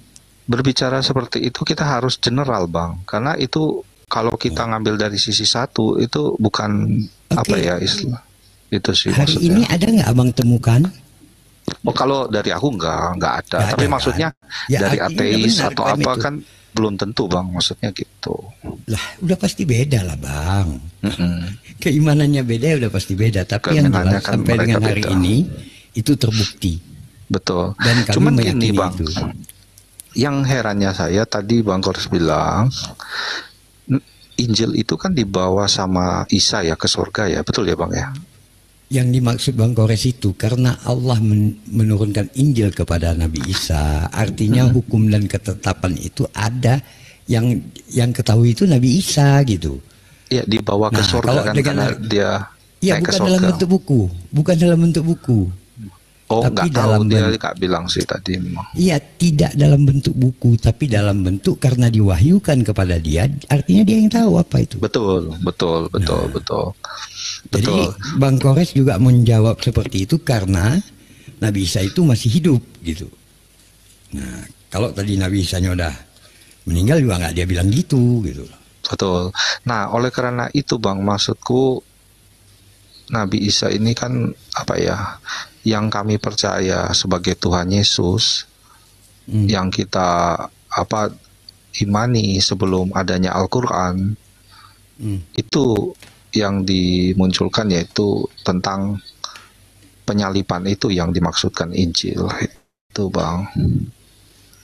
berbicara seperti itu kita harus general bang, karena itu kalau kita ngambil dari sisi satu itu bukan apa ya istilah itu sih Hari maksudnya. ini ada nggak abang temukan? Oh, kalau dari aku nggak ada. Nggak Tapi ada, maksudnya kan? Ya, dari artinya ateis benar atau klaim apa itu. kan belum tentu bang, maksudnya gitu. Lah, udah pasti beda lah, bang. Mm-mm. Keimanannya beda ya udah pasti beda. Tapi yang Keimanannya jelas kan sampai mereka dengan hari beda. ini itu terbukti. Betul. Dan kami Cuman meyakini gini bang, itu. yang herannya saya tadi bang Kors bilang Injil itu kan dibawa sama Isa ya ke surga ya, betul ya bang ya? Yang dimaksud Bang Kores itu karena Allah menurunkan Injil kepada Nabi Isa, artinya hukum dan ketetapan itu ada yang ketahui itu Nabi Isa gitu. Iya, dibawa ke Nah, surga kalau kan dengan- karena dia Ya naik ke bukan dalam surga. bentuk buku, bukan dalam bentuk buku. Oh, tapi nggak tahu, dalam dia bentuk- nggak bilang sih tadi memang. Iya, tidak dalam bentuk buku, tapi dalam bentuk karena diwahyukan kepada dia, artinya dia yang tahu apa itu. Betul. Jadi Bang Kores juga menjawab seperti itu karena Nabi Isa itu masih hidup gitu. Nah, kalau tadi Nabi Isa udah meninggal juga nggak dia bilang gitu. Betul. Nah, oleh karena itu Bang, maksudku Nabi Isa ini kan apa ya, yang kami percaya sebagai Tuhan Yesus, yang kita imani sebelum adanya Al-Quran, itu yang dimunculkan yaitu tentang penyalipan itu yang dimaksudkan Injil itu Bang.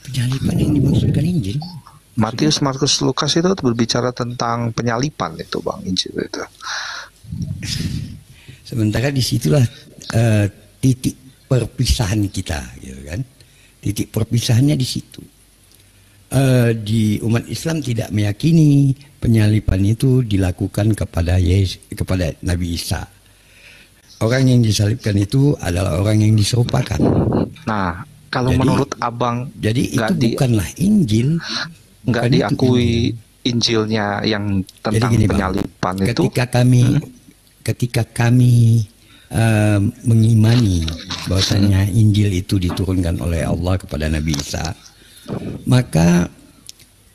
Penyalipan yang dimaksudkan Injil. Matius, Markus, Lukas itu berbicara tentang penyalipan itu Bang, Injil itu. Sementara disitulah titik perpisahan kita, gitu kan? Titik perpisahannya di situ. Di umat Islam tidak meyakini penyalipan itu dilakukan kepada kepada Nabi Isa. Orang yang disalibkan itu adalah orang yang diserupakan. Nah, kalau Jadi- menurut Abang, Jadi itu nggak bukanlah Injil. nggak bukan itu diakui Injil. Injilnya yang Jadi tentang gini, Bang, penyalipan itu. ketika kami mengimani bahwasanya Injil itu diturunkan oleh Allah kepada Nabi Isa, maka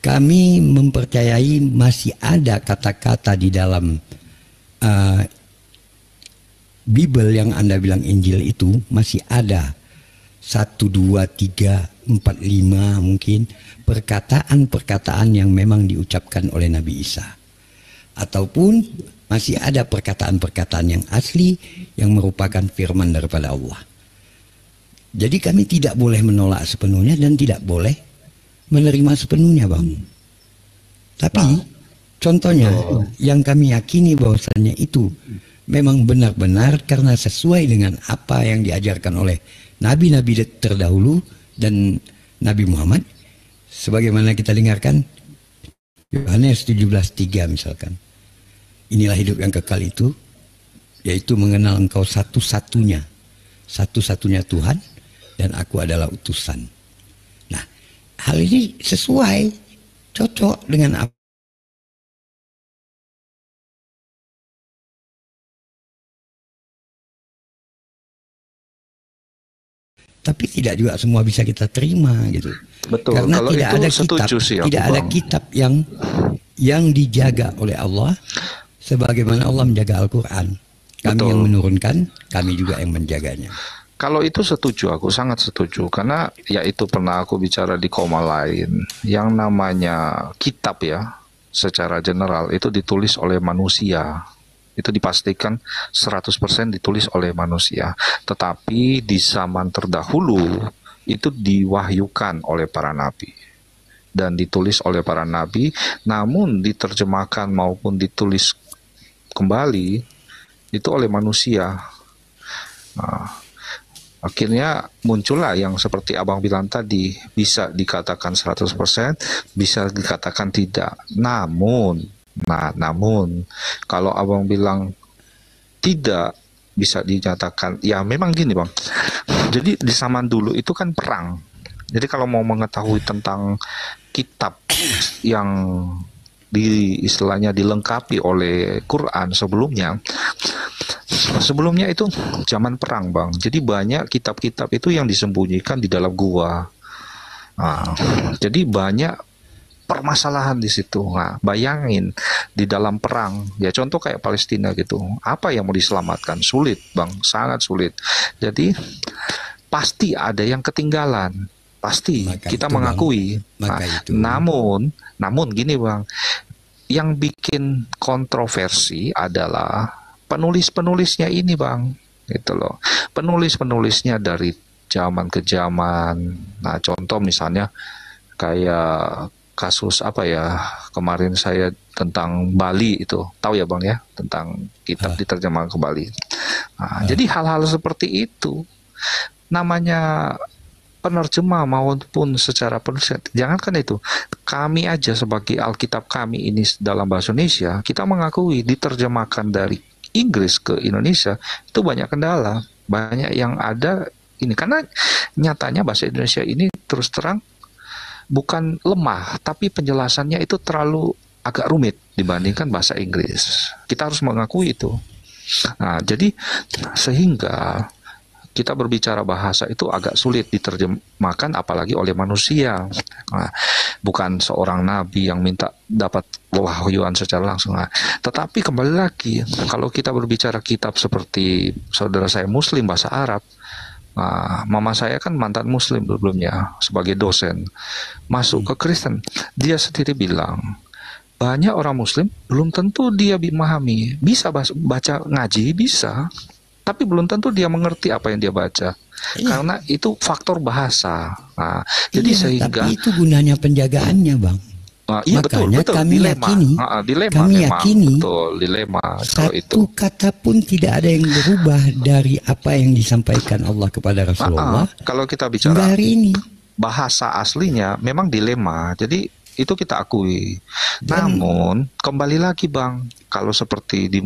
kami mempercayai masih ada kata-kata di dalam Bible yang Anda bilang Injil itu, masih ada 1, 2, 3, 4, 5 mungkin perkataan-perkataan yang memang diucapkan oleh Nabi Isa. Ataupun masih ada perkataan-perkataan yang asli yang merupakan firman daripada Allah. Jadi kami tidak boleh menolak sepenuhnya dan tidak boleh menerima sepenuhnya, Bang. Tapi contohnya yang kami yakini bahwasanya itu memang benar-benar karena sesuai dengan apa yang diajarkan oleh nabi-nabi terdahulu dan Nabi Muhammad, sebagaimana kita dengarkan Yohanes 17:3 misalkan. Inilah hidup yang kekal itu, yaitu mengenal Engkau satu-satunya Tuhan, dan aku adalah utusan. Nah, hal ini sesuai, cocok dengan apa. Tapi tidak juga semua bisa kita terima gitu. Betul. Karena Kalau tidak itu ada setuju kitab, sih aku, tidak ada Bang. kitab yang dijaga oleh Allah sebagaimana Allah menjaga Al-Quran. Kami Betul. yang menurunkan, kami juga yang menjaganya. Kalau itu setuju, aku sangat setuju. Karena ya itu pernah aku bicara di koma lain. Yang namanya kitab ya, secara general itu ditulis oleh manusia. Itu dipastikan 100% ditulis oleh manusia. Tetapi di zaman terdahulu itu diwahyukan oleh para nabi. Dan ditulis oleh para nabi, namun diterjemahkan maupun ditulis kembali itu oleh manusia. Nah, akhirnya muncullah yang seperti abang bilang tadi, bisa dikatakan 100%, bisa dikatakan tidak. Namun kalau abang bilang tidak bisa dinyatakan, ya memang gini bang. Jadi di zaman dulu itu kan perang. Jadi kalau mau mengetahui tentang kitab yang istilahnya dilengkapi oleh Quran sebelumnya itu zaman perang bang. Jadi banyak kitab-kitab itu yang disembunyikan di dalam gua. Nah, jadi banyak permasalahan di situ. Nah, bayangin di dalam perang, ya contoh kayak Palestina gitu, apa yang mau diselamatkan? Sulit bang, sangat sulit. Jadi pasti ada yang ketinggalan. Pasti Maka kita itu, mengakui. Maka Nah, itu. namun gini bang, yang bikin kontroversi adalah penulis-penulisnya ini bang, gitu loh. Penulis-penulisnya dari zaman ke zaman. Nah, contoh misalnya kayak kasus apa ya, kemarin saya tentang Bali itu, tahu ya bang ya, tentang kitab diterjemahkan ke Bali. Nah, jadi hal-hal seperti itu namanya penerjemah maupun secara penulis, jangankan itu, kami aja sebagai Alkitab kami ini dalam bahasa Indonesia, kita mengakui diterjemahkan dari Inggris ke Indonesia itu banyak kendala, banyak yang ada ini, karena nyatanya bahasa Indonesia ini terus terang bukan lemah, tapi penjelasannya itu terlalu agak rumit dibandingkan bahasa Inggris. Kita harus mengakui itu. Nah, jadi sehingga kita berbicara bahasa itu agak sulit diterjemahkan apalagi oleh manusia. Nah, bukan seorang nabi yang minta dapat wahyuan secara langsung. Nah, tetapi kembali lagi, kalau kita berbicara kitab seperti saudara saya Muslim bahasa Arab, nah, mama saya kan mantan Muslim sebelumnya sebagai dosen, masuk ke Kristen, dia sendiri bilang banyak orang Muslim belum tentu dia memahami, bisa baca ngaji bisa, tapi belum tentu dia mengerti apa yang dia baca. Karena itu faktor bahasa. Nah, jadi sehingga tapi itu gunanya penjagaannya bang. Iya, Makanya betul, kami dilema. yakini, Dilema kami memang. yakini Betul, dilema kalau itu. satu kata pun tidak ada yang berubah dari apa yang disampaikan Allah kepada Rasulullah Kalau kita hingga bicara hari ini. bahasa aslinya memang dilema. Jadi itu kita akui. Namun kembali lagi bang, kalau seperti di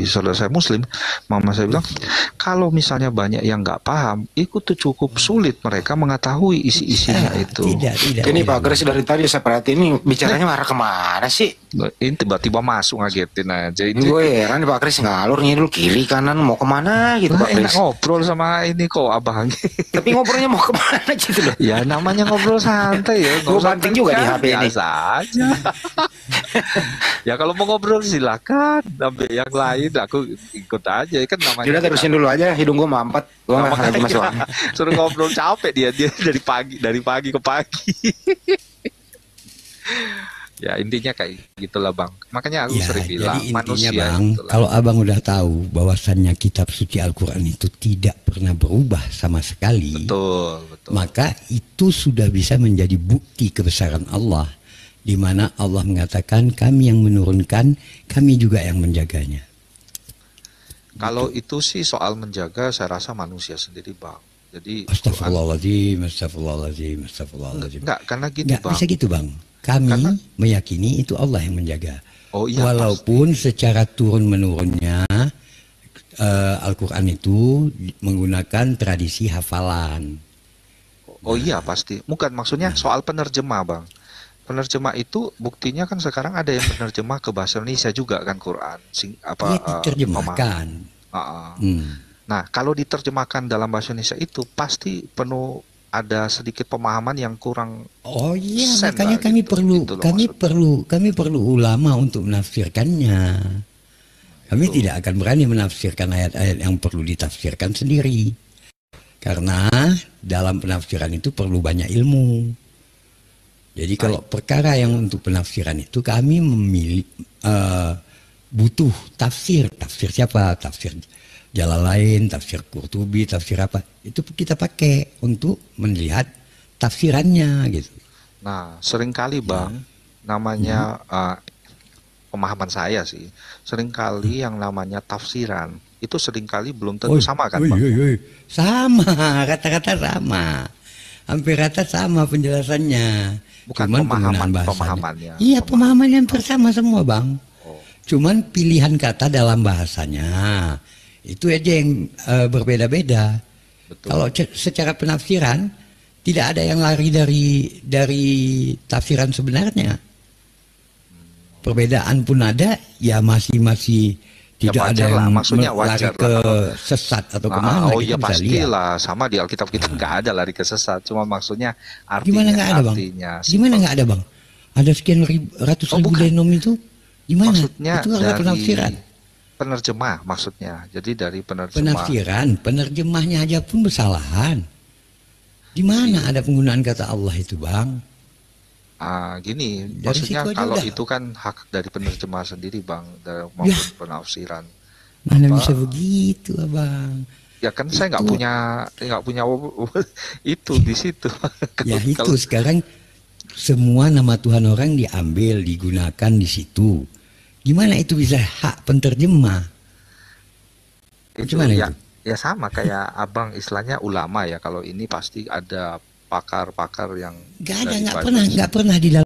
saudara saya Muslim, mama saya bilang, kalau misalnya banyak yang nggak paham, itu tuh cukup sulit mereka mengetahui isi-isinya itu. Tidak. Ini Pak Grace dari tadi saya perhatiin ini bicaranya marah kemana sih? Ini tiba-tiba masuk ngagetin aja. Ini gue heran Pak Kris ngalur ngidul kiri kanan mau kemana gitu Pak enak Kris. ngobrol sama ini kok abang. Tapi ngobrolnya mau kemana gitu loh. Ya namanya ngobrol santai ya. Gue banting juga di HP ini. Biasa aja. Ya kalau mau ngobrol silakan. Sampai yang lain aku ikut aja kan namanya. Udah terusin dulu aja, hidung gue mampet. Gue nggak lagi masuk angin. Suruh ngobrol capek dia dari pagi ke pagi. Ya intinya kayak gitulah bang. Makanya aku Ya, sering bilang jadi intinya manusia Bang, itulah. kalau Abang udah tahu bahwasannya kitab suci Al-Quran itu tidak pernah berubah sama sekali, Betul. maka itu sudah bisa menjadi bukti kebesaran Allah, di mana Allah mengatakan kami yang menurunkan, kami juga yang menjaganya. Kalau itu sih soal menjaga, saya rasa manusia sendiri bang. Jadi Astagfirullahaladzim, astagfirullahaladzim, astagfirullahaladzim. enggak karena gini Nggak bang. bisa gitu Bang. Kami Karena- meyakini itu Allah yang menjaga. Oh iya. Walaupun secara turun-menurunnya Al-Quran itu menggunakan tradisi hafalan. Oh iya pasti. Bukan maksudnya soal penerjemah bang. Penerjemah itu buktinya kan sekarang ada yang penerjemah ke bahasa Indonesia juga kan Quran. Dia diterjemahkan. Nah kalau diterjemahkan dalam bahasa Indonesia itu pasti penuh ada sedikit pemahaman yang kurang. Oh iya, sen makanya lah kami gitu. perlu Gitu loh kami perlu ulama untuk menafsirkannya. Kami tidak akan berani menafsirkan ayat-ayat yang perlu ditafsirkan sendiri. Karena dalam penafsiran itu perlu banyak ilmu. Jadi kalau perkara yang untuk penafsiran itu kami memilih butuh tafsir. Tafsir siapa? Tafsir Jalalain, tafsir Qurtubi, tafsir apa? Itu kita pakai untuk melihat tafsirannya gitu. Nah seringkali bang namanya pemahaman saya sih. Seringkali yang namanya tafsiran itu seringkali belum tentu sama kan bang? Sama, kata-kata sama. Hampir rata sama penjelasannya. Bukan Cuman penggunaan bahasanya. pemahamannya. Iya, pemahamannya hampir sama semua, Bang. Cuman pilihan kata dalam bahasanya itu aja yang berbeda-beda. Kalau secara penafsiran tidak ada yang lari dari tafsiran sebenarnya. Perbedaan pun ada, ya masih tidak ada yang maksudnya lari wajar ke sesat atau kemana. Oh iya kita bisa lihat. pastilah sama di Alkitab kita nggak ada lari ke sesat. Cuma maksudnya artinya. Gimana nggak ada bang? Gimana nggak ada bang? Ada sekian ratus ribu denom itu? Gimana? Maksudnya itu adalah dari penafsiran. Penerjemah maksudnya. Jadi dari penerjemah. Penerjemahnya aja pun kesalahan. Di mana ada penggunaan kata Allah itu bang? Gini, Dari maksudnya situ aja kalau udah. itu kan hak dari penerjemah sendiri bang, dari maksud penafsiran. Mana bisa begitu abang? Ya kan saya nggak punya itu di situ. Ya itu sekarang semua nama Tuhan orang diambil, digunakan di situ. Gimana itu bisa hak penterjemah? Gimana ya, itu? ya sama kayak abang istilahnya ulama ya. Kalau ini pasti ada pakar-pakar yang Gak ada, nggak pernah di dalam